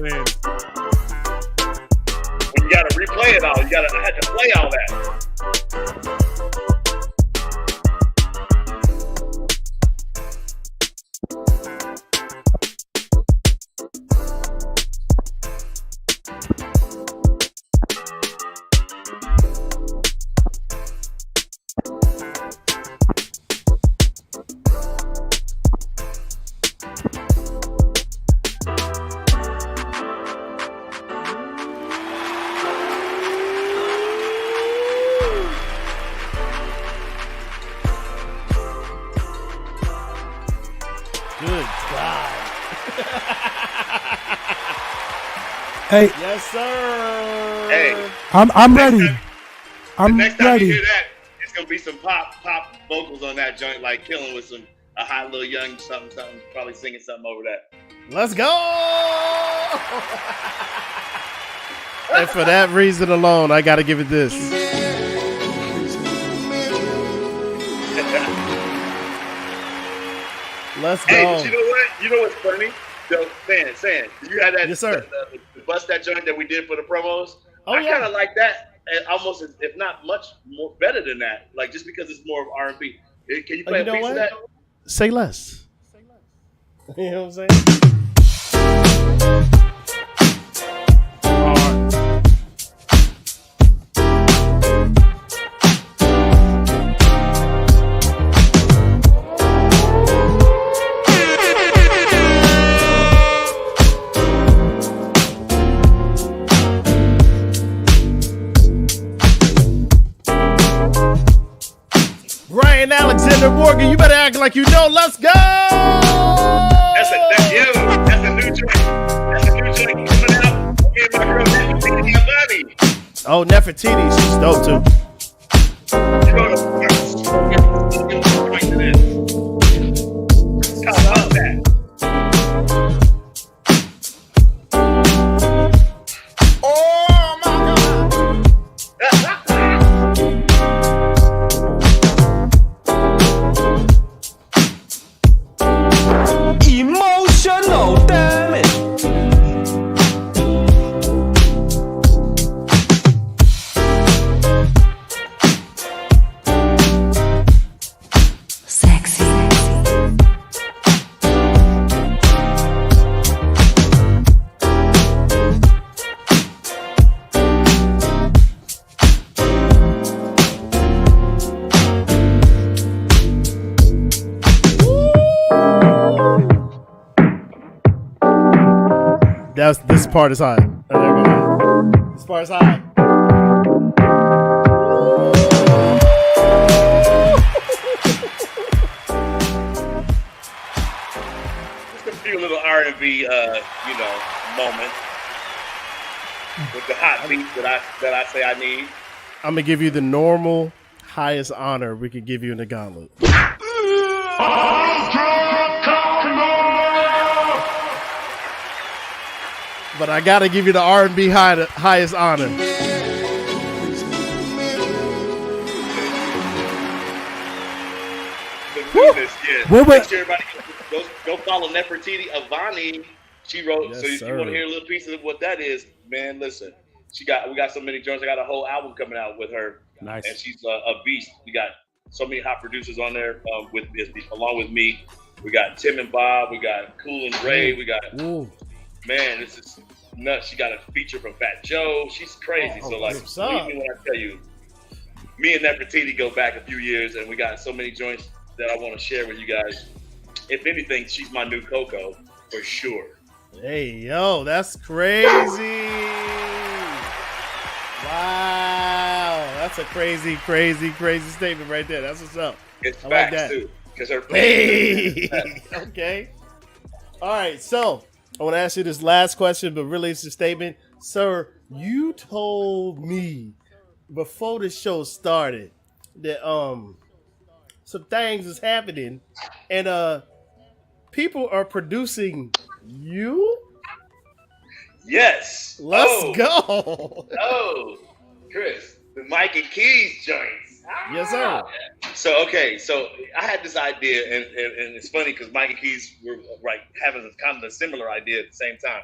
When
you gotta replay it all. I had to play all that.
Hey.
Yes, sir.
Hey.
I'm ready. I'm
next time
ready.
you hear that, it's gonna be some pop vocals on that joint, like killing with a hot little young something, probably singing something over that.
Let's go. And for that reason alone, I gotta give it this. Let's
Hey,
go.
but you know what? You know what's funny? Yo, San, you had that,
Yes, sir.
the bust that joint that we did for the promos.
Oh,
I
yeah.
kind of like that, and almost, if not much more better than that. Like just because it's more of R&B. Can you play
you
a
know
piece
what?
of that?
Say less. You know what I'm saying? Brian Alexander Morgan, you better act like you know. Let's go.
That's a new joint. That's a new joint coming out. Me and my girl Nefertiti Avani.
Oh, Nefertiti, she's dope too.
You know the joint to this. I love that.
Oh my God. Emotional damage.
Sexy.
This part is hot. Oh, there we go. This part is hot.
Just a few little R&B, moments with the hot beat that I say I need.
I'm gonna give you the normal highest honor we could give you in the Gauntlet. But I gotta give you the R&B highest honor.
Wait.
Make sure everybody go follow Nefertiti Avani. She wrote.
Yes,
so if you want to hear a little piece of what that is, man, listen. We got so many joints. I got a whole album coming out with her.
Nice.
And she's a beast. We got so many hot producers on there along with me. We got Tim and Bob. We got Cool and Ray. We got man, this is nuts. She got a feature from Fat Joe. She's crazy. So like,
what's up?
believe me when I tell you, me and Nefertiti go back a few years, and we got so many joints that I want to share with you guys. If anything, she's my new Coco for sure.
Hey, yo, that's crazy. Wow. That's a crazy statement right there. That's what's up.
It's
I
facts
like that.
too, because her.
Hey. Okay. All right. So I want to ask you this last question, but really it's a statement. Sir, you told me before the show started that some things is happening and people are producing you.
Yes.
Let's go.
Oh, Chris, the Mike and Keys joints.
Yes, sir.
So I had this idea, and it's funny because Mike and Keys were like having kind of a similar idea at the same time.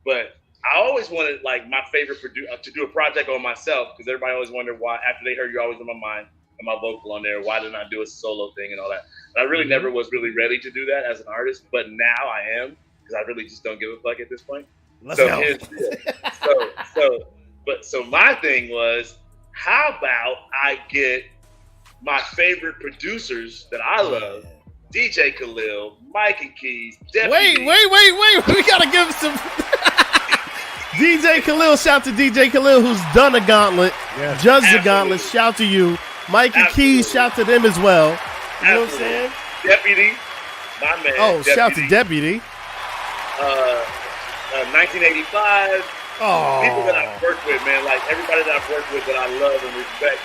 But I always wanted like my favorite to do a project on myself because everybody always wondered why after they heard You're Always in My Mind and my vocal on there, why didn't I do a solo thing and all that? And I really never was really ready to do that as an artist, but now I am because I really just don't give a fuck at this point.
Let's go.
So my thing was, how about I get my favorite producers that I love, DJ Khalil, Mike and Keys, Deputy.
Wait. We got to give some... DJ Khalil, shout to DJ Khalil who's done a gauntlet, judged the gauntlet, shout to you. Mike and Keys, shout to them as well. You know what I'm saying?
Deputy, my man.
Oh,
Deputy.
shout to Deputy.
1985.
Oh.
People that I've worked with, man, like everybody that I've worked with that I love and respect.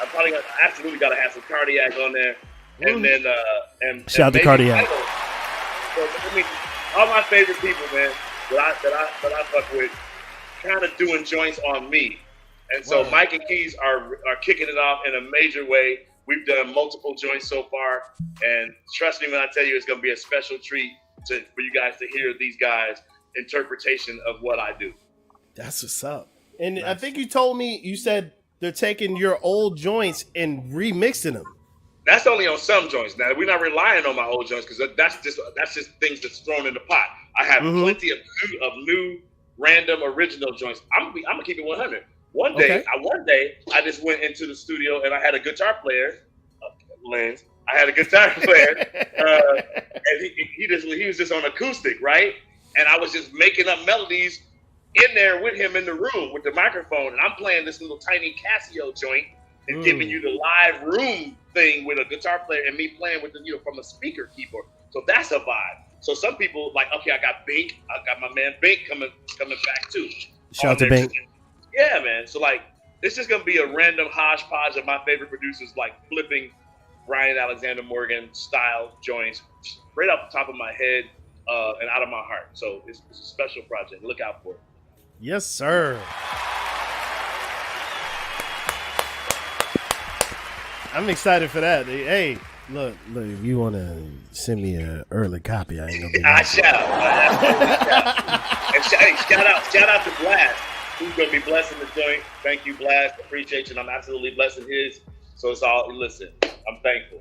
I absolutely got to have some Cardiac on there, and then
Shout to Cardiac.
So I mean, all my favorite people, man, that I fuck with, kind of doing joints on me, and so Mike and Keys are kicking it off in a major way. We've done multiple joints so far, and trust me when I tell you, it's going to be a special treat for you guys to hear these guys' interpretation of what I do.
That's what's up. And I think you said they're taking your old joints and remixing them.
That's only on some joints. Now we're not relying on my old joints because that's just things that's thrown in the pot. I have plenty of new random original joints. I'm gonna keep it 100. One day I just went into the studio and I had a guitar player, Lens. I had a guitar player, and he was just on acoustic, right? And I was just making up melodies in there with him in the room with the microphone, and I'm playing this little tiny Casio joint and giving you the live room thing with a guitar player and me playing with the from a speaker keyboard. So that's a vibe. So some people like, okay, I got Bink, I got my man Bink coming back too.
Shout out to Bink.
Yeah, man. So like, it's just gonna be a random hodgepodge of my favorite producers, like flipping Brian Alexander Morgan style joints right off the top of my head and out of my heart. So it's a special project. Look out for it.
Yes, sir. I'm excited for that. Hey, look, if you want to send me an early copy, I ain't gonna be
I shall. And shout out to Blast, who's gonna be blessing the joint. Thank you, Blast. Appreciate you. And I'm absolutely blessing his. So it's all. Listen, I'm thankful.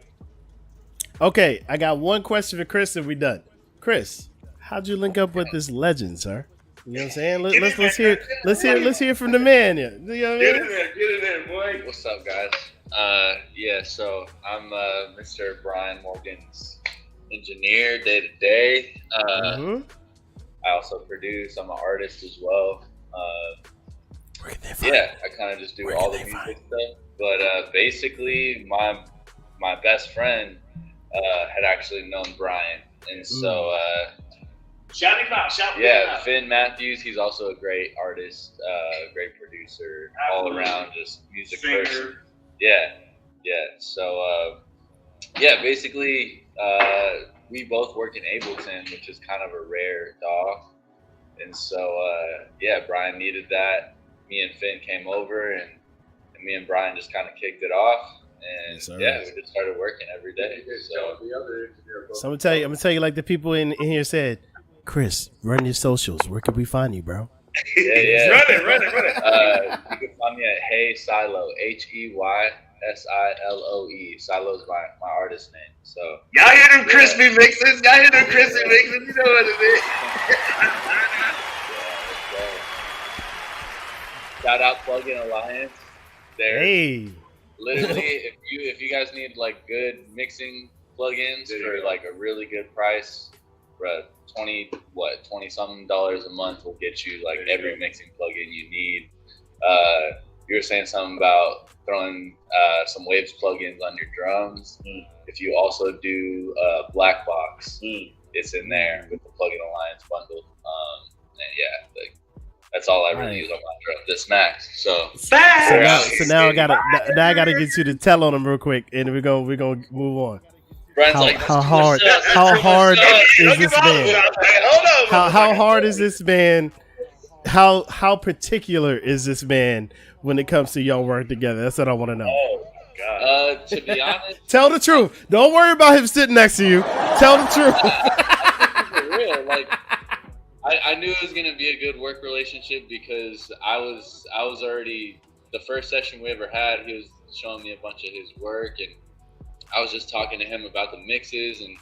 Okay, I got one question for Chris, and we done. Chris, how'd you link up with this legend, sir? You know what I'm saying? Let's hear from the man here. You know what I mean?
Get in there, boy.
What's up, guys? So I'm Mr. Brian Morgan's engineer day to day. I also produce. I'm an artist as well.
Where can they find
I kind of just do all the music stuff. But basically, my best friend had actually known Brian, and so
shout him out.
Finn Matthews. He's also a great artist, great producer, all around just music person. Yeah. So, basically, we both work in Ableton, which is kind of a rare dog. And so, Brian needed that. Me and Finn came over, and me and Brian just kind of kicked it off. And we just started working every day.
So I'm gonna tell you like the people in here said, Chris, run your socials. Where can we find you, bro?
Yeah.
Run it.
You can find me at Hey Silo, HeySiloe. Silo's my artist name. So
y'all hear them crispy mixes? You know what it is.
Shout out Plugin Alliance.
Hey.
Literally, if you guys need like good mixing plugins for like a really good price, for $20-something a month will get you like every mixing plugin you need. You were saying something about throwing some Waves plugins on your drums. If you also do Black Box, it's in there with the Plugin Alliance bundle. That's all I really use on my drum. This Max. So
now I gotta get you to tell on them real quick, and we're gonna move on.
Brian's
how hard is this man? How hard is this man? How particular is this man when it comes to y'all work together? That's what I want to know.
Oh God.
To be honest,
tell the truth. Don't worry about him sitting next to you. Tell the truth.
For real, like I knew it was gonna be a good work relationship because I was already the first session we ever had. He was showing me a bunch of his work, and I was just talking to him about the mixes and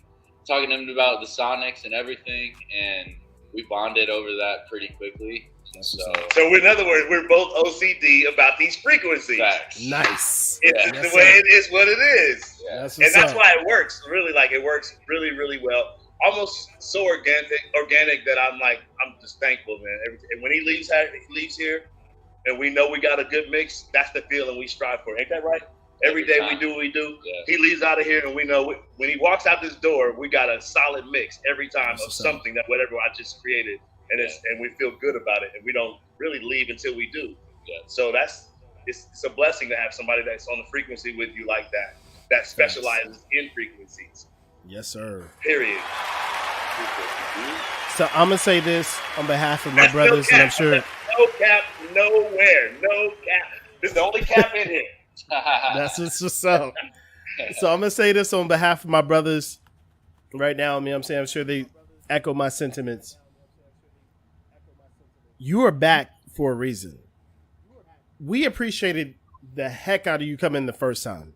talking to him about the sonics and everything, and we bonded over that pretty quickly. So
in other words, we're both OCD about these frequencies.
Facts.
Nice.
It's the way it is what it is.
Yeah.
That's why it works. Really, like it works really, really well. Almost so organic that I'm just thankful, man. And when he leaves here, and we know we got a good mix, that's the feeling we strive for. Ain't that right? Every day we do what we do. Yeah. He leaves out of here, and we know when he walks out this door, we got a solid mix every time of something that whatever I just created, and we feel good about it, and we don't really leave until we do. Yeah. So it's a blessing to have somebody that's on the frequency with you like that specializes in frequencies.
Yes, sir.
Period.
So I'm gonna say this on behalf of my brothers, and I'm sure
no cap nowhere. No cap. This is the only cap in here.
That's what's up. So I'm gonna say this on behalf of my brothers right now. I mean, I'm saying I'm sure they echo my sentiments. You are back for a reason. We appreciated the heck out of you coming the first time.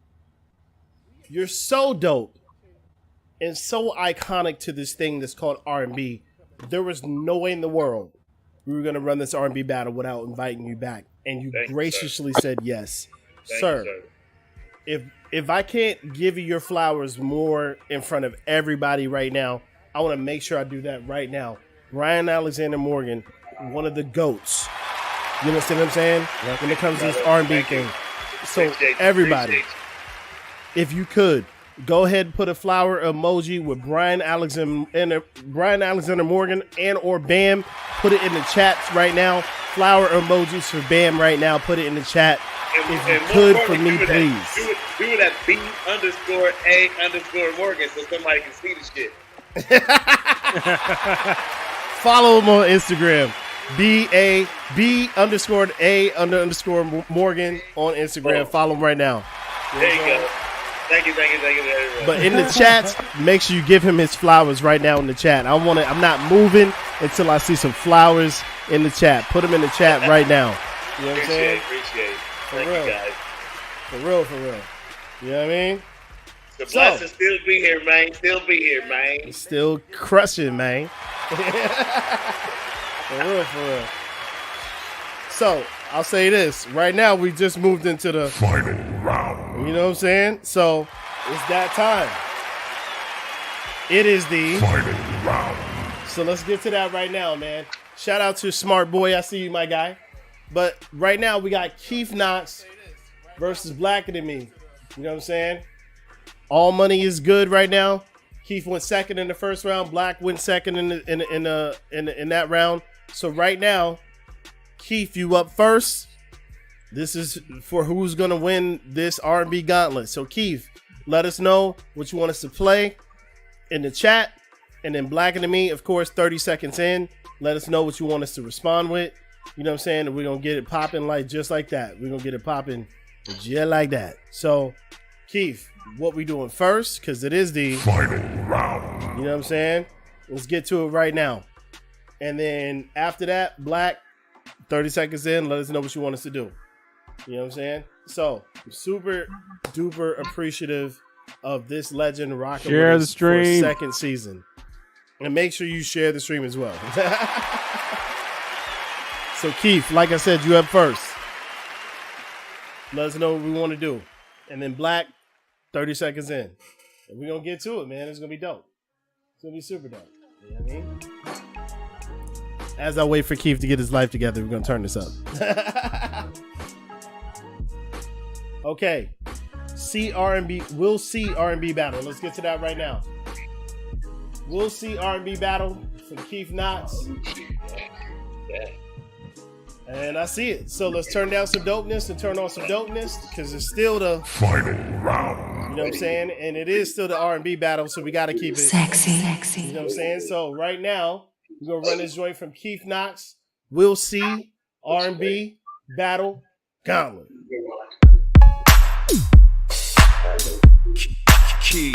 You're so dope and so iconic to this thing that's called R&B. There was no way in the world we were going to run this R&B battle without inviting you back. And you graciously said yes. Sir, if I can't give you your flowers more in front of everybody right now, I want to make sure I do that right now. Brian Alexander Morgan, one of the GOATs. You understand what I'm saying? When it comes to this R&B thing. So everybody, if you could, go ahead and put a flower emoji with Brian Alexander Morgan and or Bam. Put it in the chat right now. Flower emojis for Bam right now. Put it in the chat. If you could, for me, please.
Do it at B_A_Morgan so somebody can see the shit.
Follow him on Instagram. B_A_Morgan on Instagram. Follow him right now.
There you go. Thank you, everyone.
But in the chats, make sure you give him his flowers right now in the chat. I'm not moving until I see some flowers in the chat. Put them in the chat right now. You know what I'm saying?
Appreciate it.
Thank
you, guys.
For real. You know what I mean?
The blessing still be here, man.
Still crushing, man. For real. So, I'll say this. Right now, we just moved into the final round. You know what I'm saying? So, it's that time. It is the final round. So, let's get to that right now, man. Shout out to Smart Boy. I see you, my guy. But right now, we got Keef Knox versus Blacker Than Me. You know what I'm saying? All money is good right now. Keef went second in the first round. Black went second in that round. So right now, Keef, you up first. This is for who's gonna win this R&B Gauntlet. So Keef, let us know what you want us to play in the chat, and then Blacker Than Me, of course, 30 seconds in. Let us know what you want us to respond with. You know what I'm saying? And we're gonna get it popping just like that. We're gonna get it popping just like that. So, Keef, what we doing first? Because it is the final round. You know what I'm saying? Let's get to it right now. And then after that, Black, 30 seconds in, let us know what you want us to do. You know what I'm saying? So, I'm super duper appreciative of this legend rocking
share
with
the
us
stream
for a second season. And make sure you share the stream as well. So, Keef, like I said, you up first. Let us know what we want to do. And then Black, 30 seconds in. And we're going to get to it, man. It's going to be dope. It's going to be super dope. You know what I mean? As I wait for Keef to get his life together, we're going to turn this up. Okay. We'll see R&B battle. Let's get to that right now. We'll see R&B battle from Keef Knox. And I see it. So let's turn down some dopeness and turn on some dopeness, because it's still the final round. You know what I'm saying? And it is still the R&B battle, so we got to keep it
sexy.
You know what I'm saying? So right now, we're going to run this joint from Keef Knox. We'll see R&B battle Gauntlet. Key.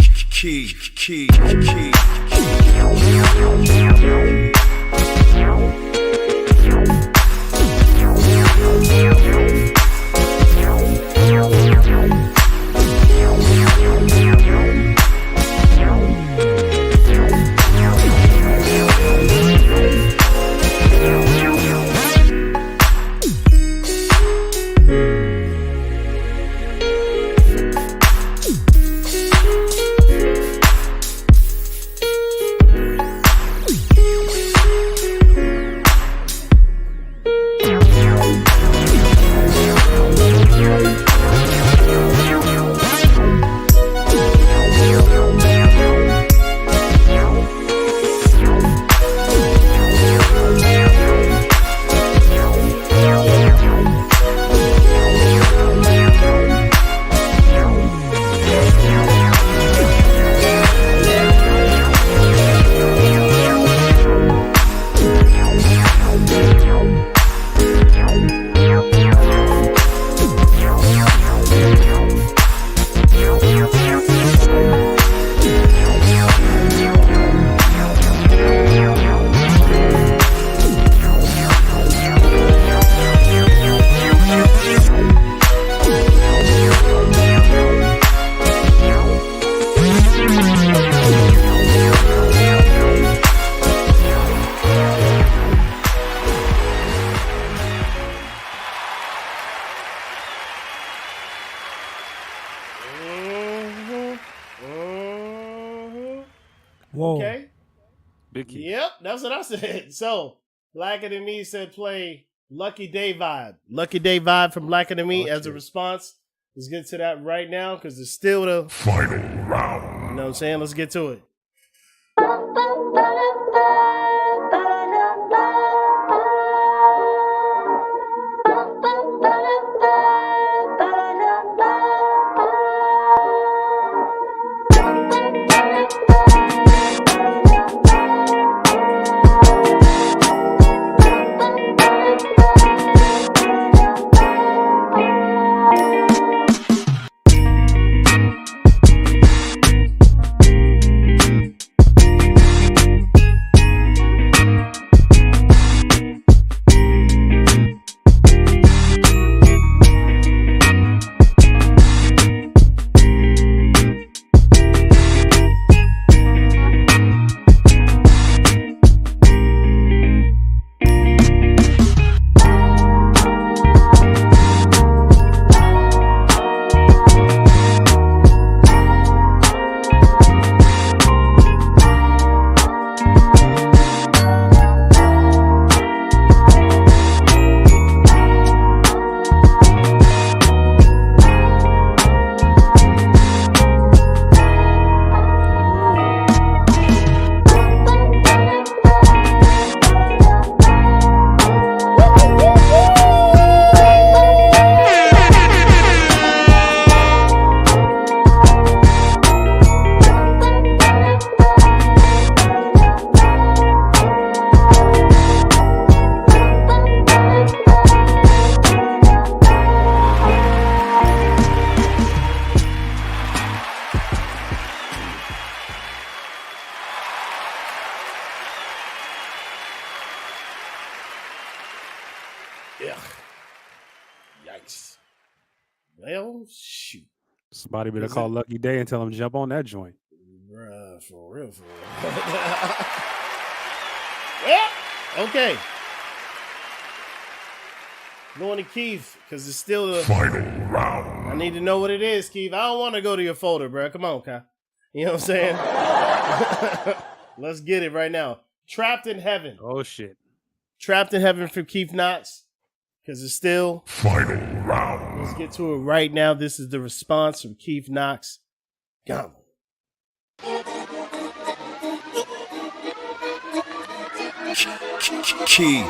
Whoa.
Okay.
Big Keef.
Yep, that's what I said. So, Blacker Than Me said play Lucky Day Vibe. Lucky Day Vibe from Blacker Than Me as a response. Let's get to that right now because it's still the final round. You know what I'm saying? Let's get to it. Yikes. Well, shoot.
Somebody better call Lucky Day and tell him to jump on that joint.
Bruh, for real. Well, okay. Going to Keef, because it's still the final round. I need to know what it is, Keef. I don't want to go to your folder, bro. Come on, Kai. You know what I'm saying? Let's get it right now. Trapped in Heaven.
Oh, shit.
Trapped in Heaven for Keef Knox, because it's still final round. Let's get to it right now. This is the response from Keef Knox. Gauntlet.
Key.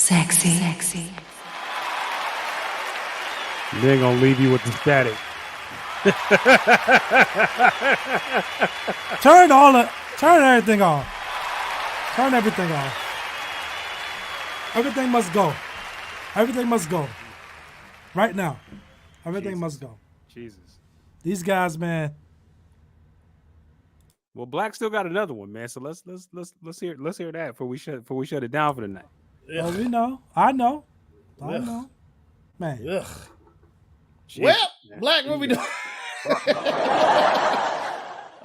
Sexy.
They're gonna leave you with the static.
Turn everything off. Turn everything off. Everything must go. Everything must go. Right now. Everything must go.
Jesus.
These guys, man.
Well, Black still got another one, man. So let's hear that before we shut it down for the night.
Oh, we know. I know. Man.
Ugh. Well, Black, what we doing?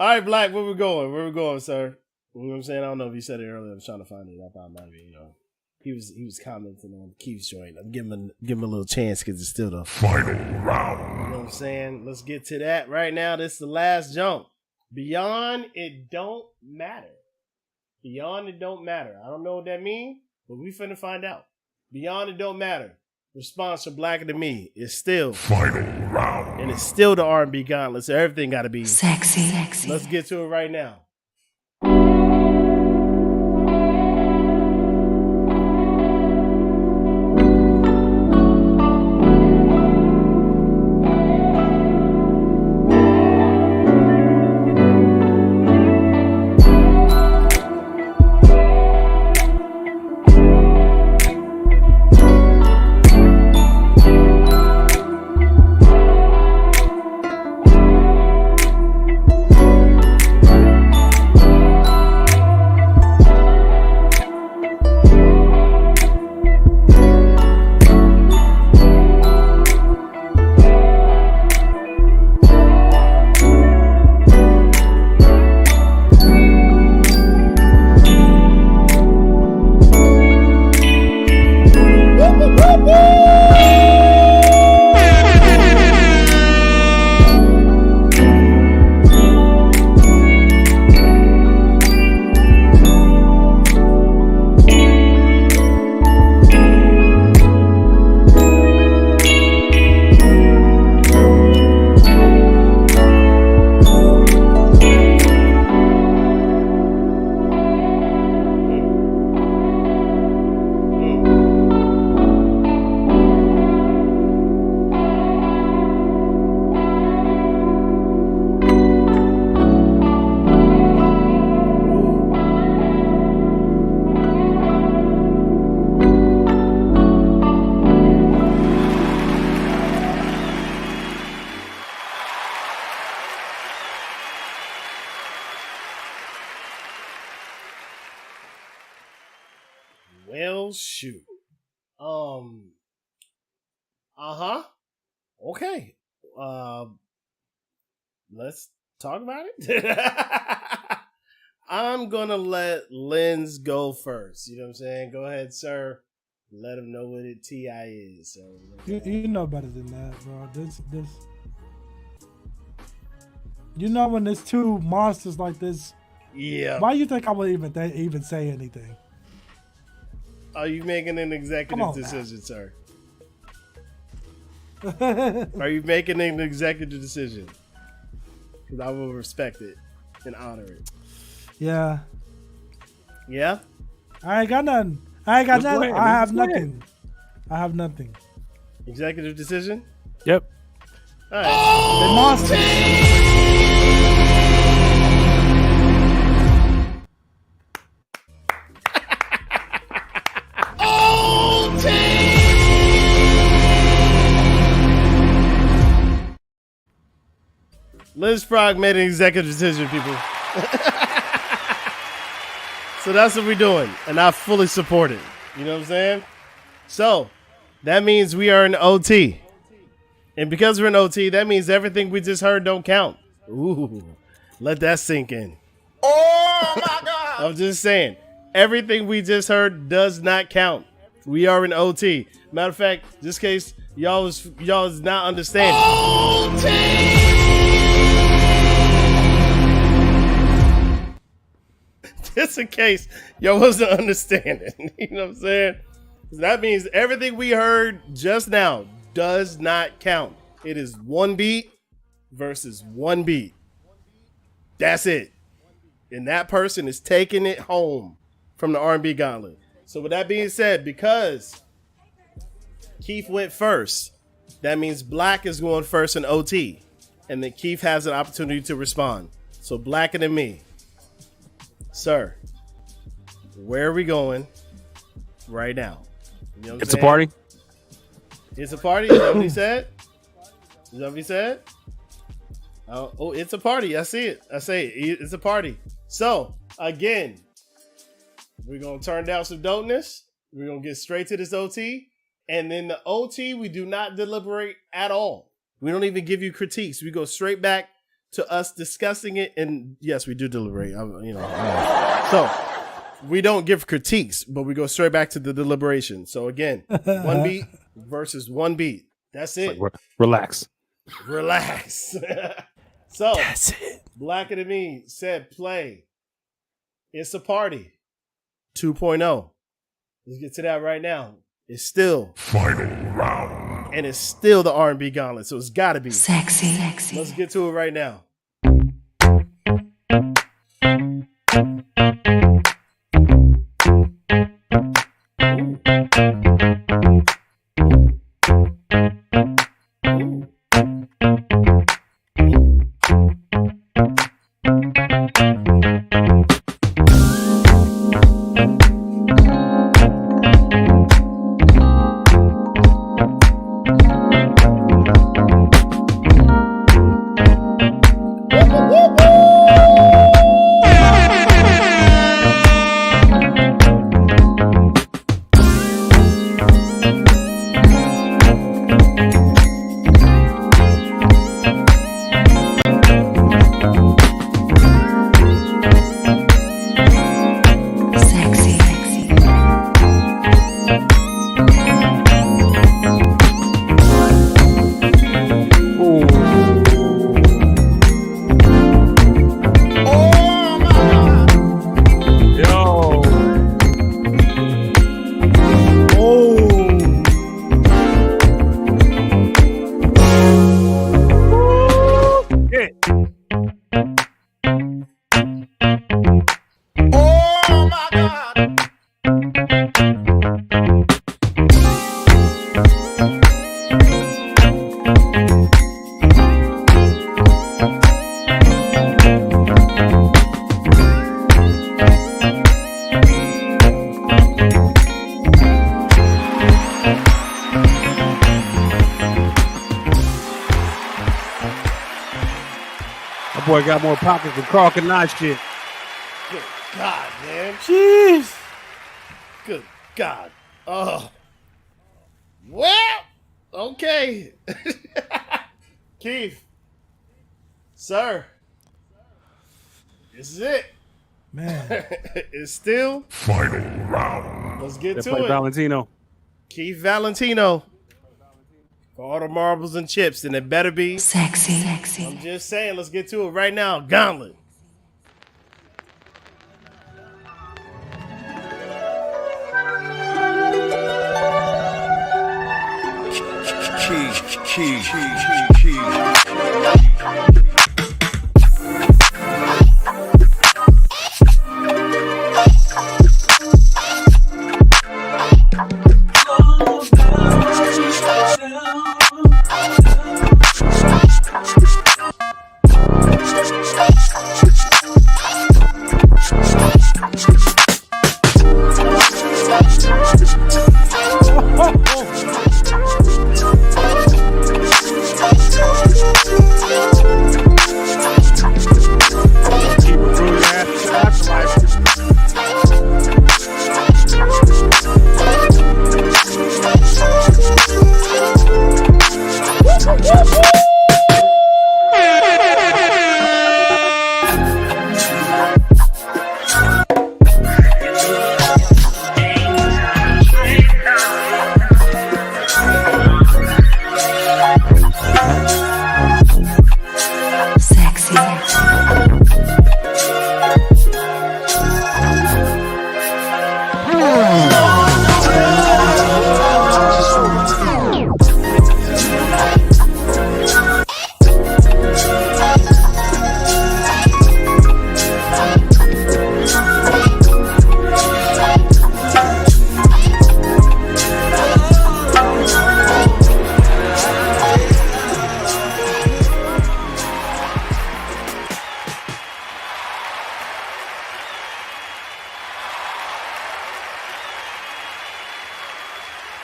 All right, Black, where we going? Where we going, sir? You know what I'm saying? I don't know if you said it earlier. I was trying to find it. I thought maybe, you know. He was commenting on Keef's joint. I'm giving him a little chance because it's still the final round. You know what I'm saying? Let's get to that right now. This is the last jump. Beyond it don't matter. Beyond it don't matter. I don't know what that means, but we finna find out. Beyond it don't matter. Response from Blacker Than Me is still final round. And it's still the R&B Gauntlet, so everything gotta be sexy. Let's get to it right now. Well, shoot. Okay. Let's talk about it. I'm gonna let Lens go first. You know what I'm saying? Go ahead, sir. Let him know what it TI is. So
you know better than that, bro. This. You know when there's two monsters like this.
Yeah.
Why you think I would even say anything?
Are you making an executive decision, sir? Are you making an executive decision? Because I will respect it and honor it.
Yeah.
Yeah?
I ain't got nothing. I have nothing. I have nothing.
Executive decision?
Yep.
All right.
The monsters.
Liz Frog made an executive decision, people. So that's what we're doing. And I fully support it. You know what I'm saying? So that means we are in OT. And because we're in OT, that means everything we just heard don't count. Ooh, let that sink in.
Oh my God.
I'm just saying, everything we just heard does not count. We are in OT. Matter of fact, just in case y'all is not understanding. OT! Just in case y'all wasn't understanding. You know what I'm saying? That means everything we heard just now does not count. It is one beat versus one beat. That's it. And that person is taking it home from the R&B Gauntlet. So with that being said, because Keef went first, that means Black is going first in OT. And then Keef has an opportunity to respond. So Blacker Than Me. Sir, where are we going right now? You know what
It's a party.
It's a party? Is that what he said? Is that what he said? Oh, it's a party. I see it. I say it. It's a party. So, again, we're going to turn down some dopeness. We're going to get straight to this OT. And then the OT, we do not deliberate at all. We don't even give you critiques. We go straight back to us discussing it, and yes, we do deliberate. So we don't give critiques, but we go straight back to the deliberation. So again, one beat versus one beat. That's it.
Like, relax.
Relax. So
That's it.
Blacker Than Me said play. It's a party. 2.0. Let's get to that right now. It's still
Final round.
and it's still the R&B Gauntlet, so it's got to be
Sexy.
Let's get to it right now.
Boy got more pockets than Carl Kanai shit.
Good God, man.
Jeez.
Good God. Oh. Well, okay. Keef. Sir. This is it.
Man.
It's still
Final round.
Let's get
They
to
play
it.
Valentino.
Keef Valentino. For all the marbles and chips, and it better be
Sexy.
I'm just saying, let's get to it right now. Gauntlet.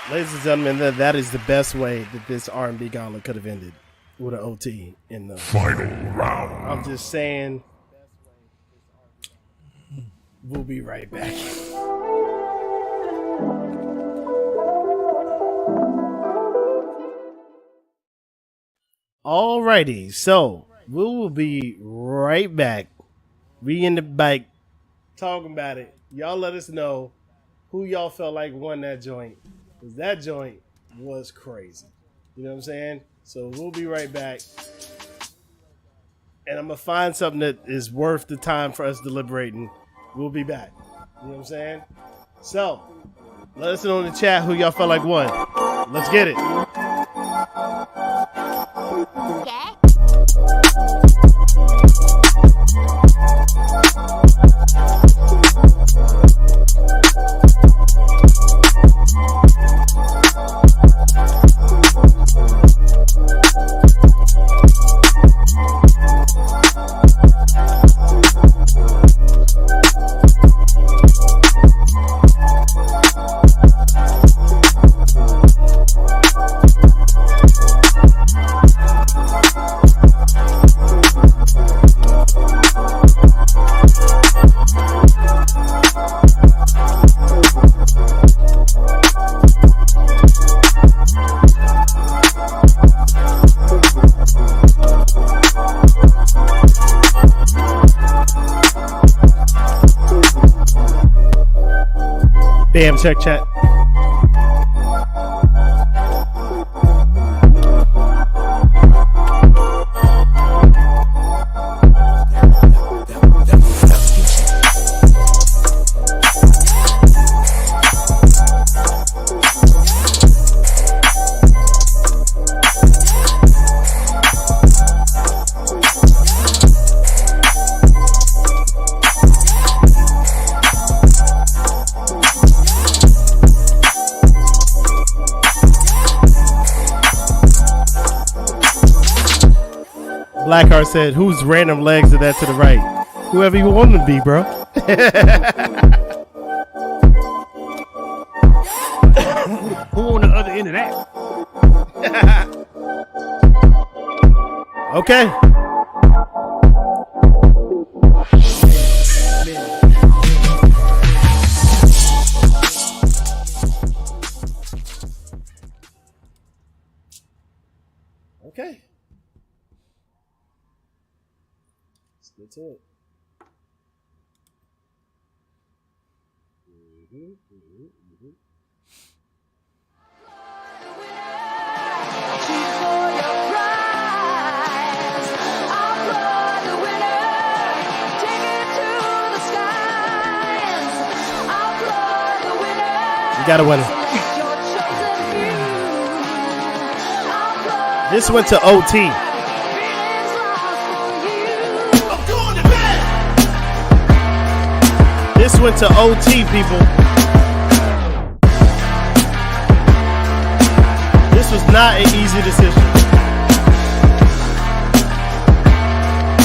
Ladies and gentlemen, that is the best way that this R&B Gauntlet could have ended, with an OT in the
Final round.
I'm just saying. We'll be right back. Alrighty, so We will be right back. We in the bike talking about it. Y'all let us know who y'all felt like won that joint. Because that joint was crazy. You know what I'm saying? So we'll be right back. And I'm going to find something that is worth the time for us deliberating. We'll be back. You know what I'm saying? So, let us know in the chat who y'all felt like won. Let's get it. Bam, check chat. Blackheart said, whose random legs are that to the right? Whoever you want them to be, bro.
Who on the other end of that?
Okay. Okay. Let's get to it. You got a winner. This went to OT. This went to OT, people. This was not an easy decision.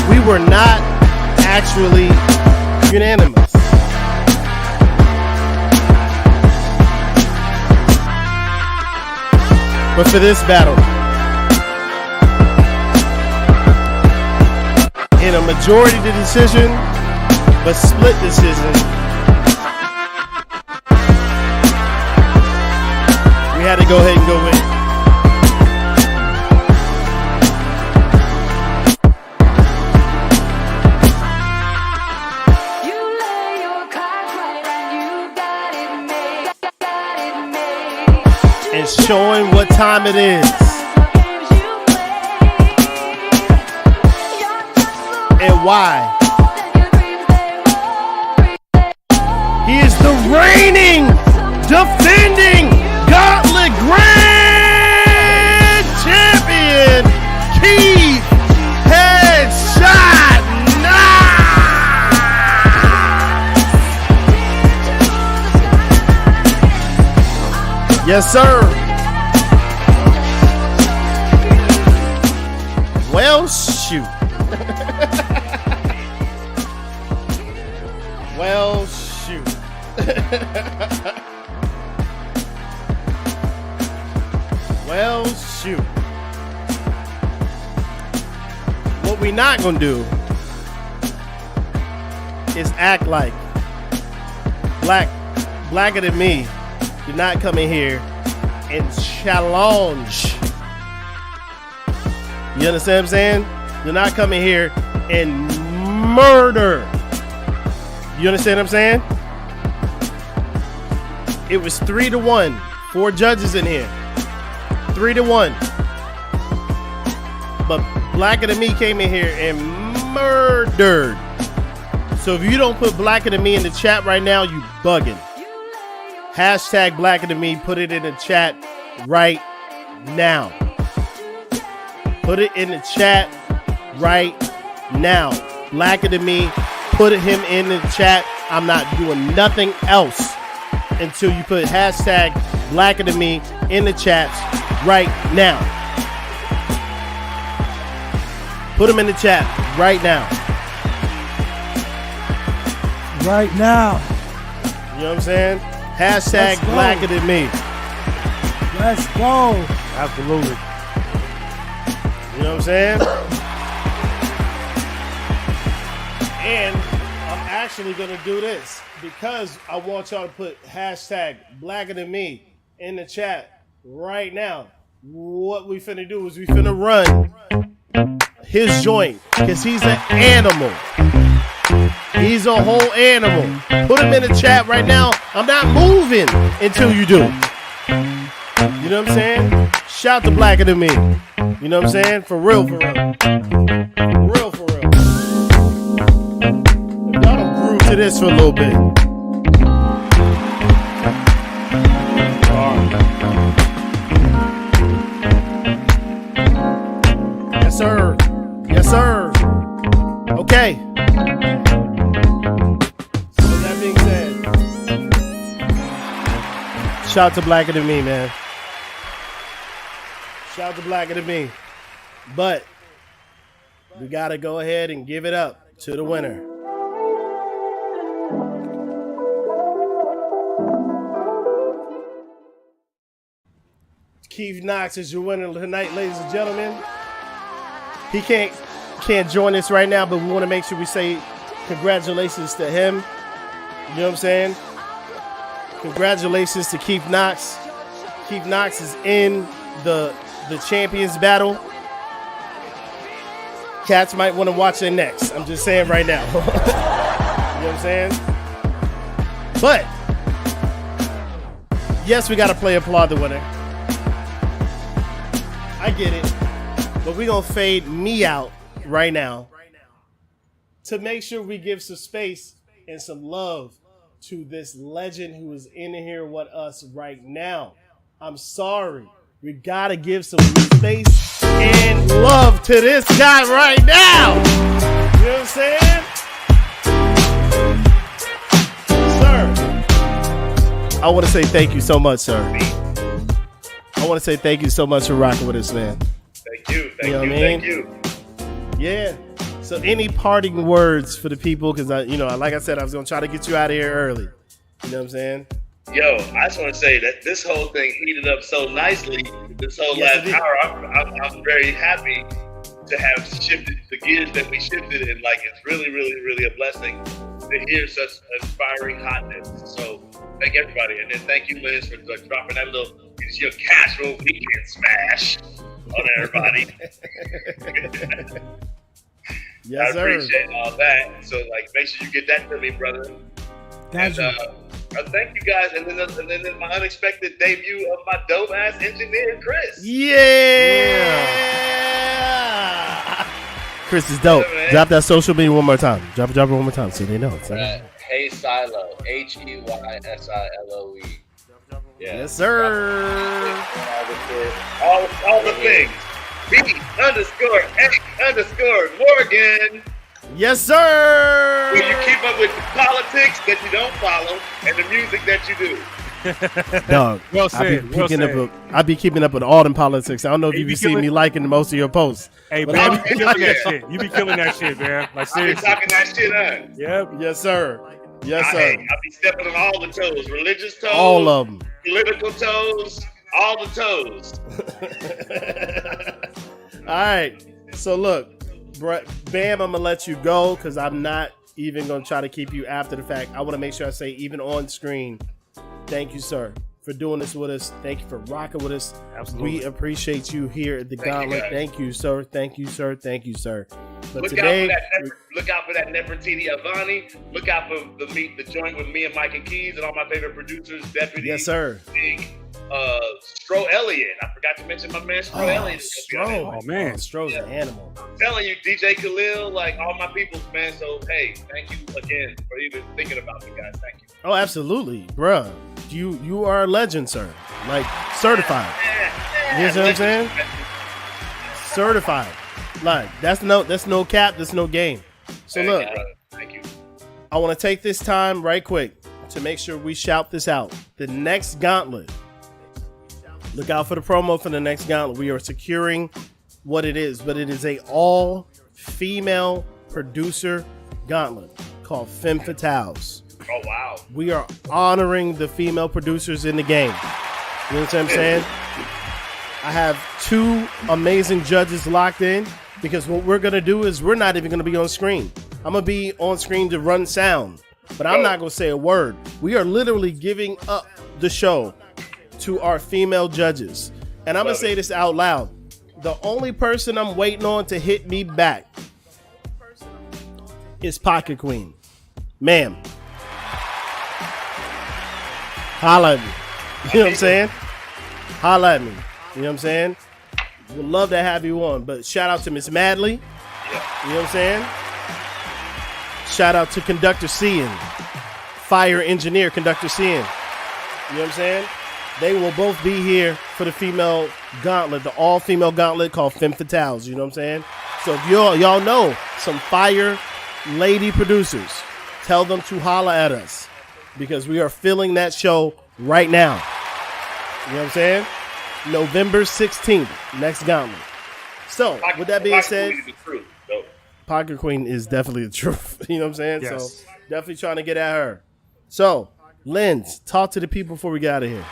We were not actually unanimous. But for this battle, in a majority decision, but split decision, we had to go ahead and go with it. And showing what time it is. And why. He is the reigning, defending Gauntlet Grand Champion, Keef. Headshot. Nice. Yes, sir. Well, shoot. Well, shoot. Well, shoot. What we not gonna do is act like blacker than me did not come in here and challenge. You understand what I'm saying? Do not come in here and murder. You understand what I'm saying? It was 3-1. 4 judges in here. 3-1. But Blacker Than Me came in here and murdered. So if you don't put Blacker Than Me in the chat right now, you bugging. Hashtag Blacker Than Me. Put it in the chat right now. Put it in the chat right now. Blacker Than Me. Put him in the chat. I'm not doing nothing else until you put hashtag Blacker Than Me in the chats right now. Put him in the chat right now.
Right now.
You know what I'm saying? Hashtag Blacker Than Me.
Let's go.
Absolutely.
You know what I'm saying? And I'm actually going to do this because I want y'all to put hashtag Blacker Than Me in the chat right now. What we finna do is we finna run his joint because he's an animal. He's a whole animal. Put him in the chat right now. I'm not moving until you do. You know what I'm saying? Shout to Blacker Than Me. You know what I'm saying? For real, for real. For real, for real. If y'all don't groove to this for a little bit. Yes, sir. Yes, sir. Okay. So that being said, shout to Blacker Than Me, man. Shout to Blacker Than Me. But we got to go ahead and give it up to the winner. Keef Knox is your winner tonight, ladies and gentlemen. He can't join us right now, but we want to make sure we say congratulations to him. You know what I'm saying? Congratulations to Keef Knox. Keef Knox is in the champions battle. Cats might want to watch their next. I'm just saying right now. You know what I'm saying? But yes, we got to play applaud the winner. I get it. But we're going to fade me out right now to make sure we give some space and some love to this legend who is in here with us right now. I'm sorry. We got to give some space and love to this guy right now. You know what I'm saying? Sir, I want to say thank you so much, sir. I want to say thank you so much for rocking with us, man.
Thank you. Thank
You know
you.
what I mean?
Thank you.
Yeah. So any parting words for the people? Because like I said, I was gonna try to get you out of here early. You know what I'm saying?
Yo, I just want to say that this whole thing heated up so nicely. This whole
Yes, it
last
did.
hour, I'm very happy to have shifted the gears that we shifted, and like it's really, really, really a blessing to hear such inspiring hotness. So thank everybody, and then thank you, Liz, for dropping that little it's your casual weekend smash on everybody.
Yes,
I
sir.
appreciate all that. So like, make sure you get that to me, brother.
Gotcha.
Thank you guys, and then my unexpected debut of my dope ass engineer, Chris.
Yeah. Chris is dope.
Yeah, man.
Drop that social media one more time. Drop it one more time so they know.
Hey Silo, HEYSILOE. Yeah.
Yes, sir.
All the things. B_X_Morgan.
Yes, sir.
Where you keep up with the politics that you don't follow and the music that you do.
Dog.
Well said.
I be keeping up with all them politics. I don't know if
Hey,
you
you
see
killing-
me liking most of your posts.
Hey,
But
man,
I-
you be killing that shit. You be killing that shit, man. Like
I be
seriously.
talking that shit up.
Yep.
Yes, sir. Yes,
I
sir.
be stepping on all the toes. Religious toes.
All of them.
Political toes. All the toes.
All right. So look, Bam, I'm gonna let you go because I'm not even gonna try to keep you after the fact. I want to make sure I say even on screen, thank you, sir. for doing this with us. Thank you for rocking with us.
Absolutely.
We appreciate you here at the Gauntlet. Thank you, sir. Thank you, sir. Thank you, sir. But
Look out for that Nefertiti Avani. Look out for the joint with me and Mike and Keys and all my favorite producers, Deputy.
Yes, sir.
Big, Stro Elliott. I forgot to mention my man Stro Elliott.
Stro.
Oh, man.
Stro's an animal.
I'm telling you, DJ Khalil, like all my peoples, man. So, hey, thank you again for even thinking about me, guys. Thank you.
Oh, absolutely, bruh. You are a legend, sir. Like, certified. You know what I'm saying? Certified. Like, that's no cap, that's no game. So look,
thank you.
I want to take this time right quick to make sure we shout this out. The next Gauntlet. Look out for the promo for the next Gauntlet. We are securing what it is, but it is a all-female producer Gauntlet called Femme Fatales.
Oh, wow.
We are honoring the female producers in the game. You know what I'm saying? I have 2 amazing judges locked in because what we're going to do is we're not even going to be on screen. I'm going to be on screen to run sound, but I'm not going to say a word. We are literally giving up the show to our female judges. And I'm going to say this out loud. The only person I'm waiting on to hit me back is Pocket Queen. Ma'am. Holla at me. You know what I'm saying? Holla at me. You know what I'm saying? Would love to have you on. But shout out to Miss Madley. You know what I'm saying? Shout out to Conductor Cian. Fire Engineer Conductor Cian. You know what I'm saying? They will both be here for the female gauntlet, the all-female gauntlet called Femme Fatales. You know what I'm saying? So if y'all know some fire lady producers, tell them to holla at us because we are filling that show right now. You know what I'm saying? November 16th, next Gauntlet. So, with that being said, Pocket Queen is definitely the truth. You know what I'm saying?
Yes.
So, definitely trying to get at her. So, Lens, talk to the people before we get out of here.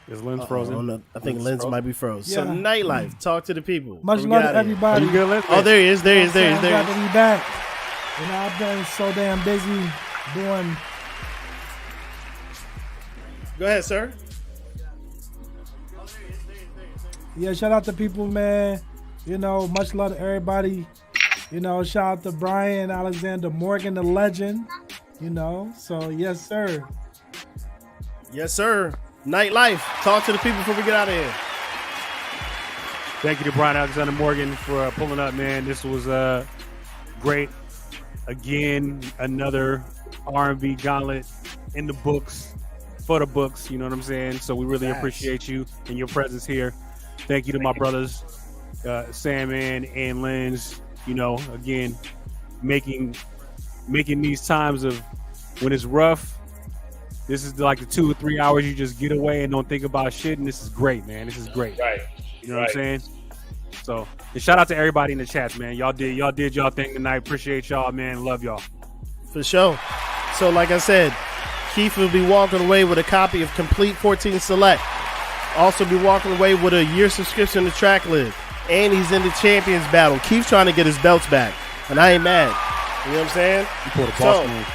Is Lens frozen?
I think Lens might be frozen.
Yeah.
So, Nightlife, talk to the people.
Much
before we
love
get
to
out of here.
everybody.
You good, Lens?
Oh, there he is. There he is. There he is.
I'm
There
glad
he is.
to be back. You know, I've been so damn busy doing.
Go ahead, sir.
Yeah, shout out to people, man. You know, much love to everybody. You know, shout out to Brian Alexander Morgan, the legend. You know, so yes, sir.
Yes, sir. Nightlife, talk to the people before we get out of here.
Thank you to Brian Alexander Morgan for pulling up, man. This was great. Again, another R&B Gauntlet in the books, for the books, you know what I'm saying? So we really appreciate you and your presence here. Thank you to my brothers, Sam and Lens, you know, again, making these times of when it's rough. This is like the 2 or 3 hours you just get away and don't think about shit, and this is great, man. This is great.
Right.
You know what I'm saying? So, and shout out to everybody in the chats, man. Y'all did y'all thing tonight. Appreciate y'all, man. Love y'all.
For sure. So, like I said, Keef will be walking away with a copy of Complete 14 Select. Also be walking away with a year subscription to TrackLive. And he's in the Champions Battle. Keef's trying to get his belts back. And I ain't mad. You know what I'm saying?
You pulled a boss move.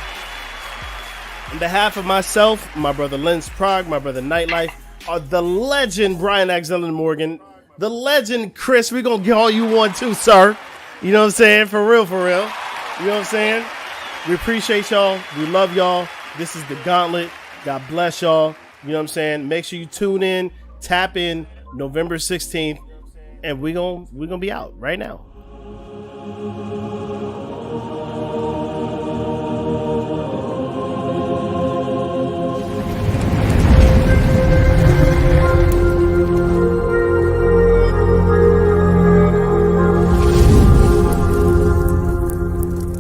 On behalf of myself, my brother Lens Prague, my brother Nightlife, the legend Brian Alexander Morgan, the legend Chris, we're going to get all you want too, sir. You know what I'm saying? For real, for real. You know what I'm saying? We appreciate y'all. We love y'all. This is the Gauntlet. God bless y'all. You know what I'm saying? Make sure you tune in, tap in November 16th, and we're gonna be out right now.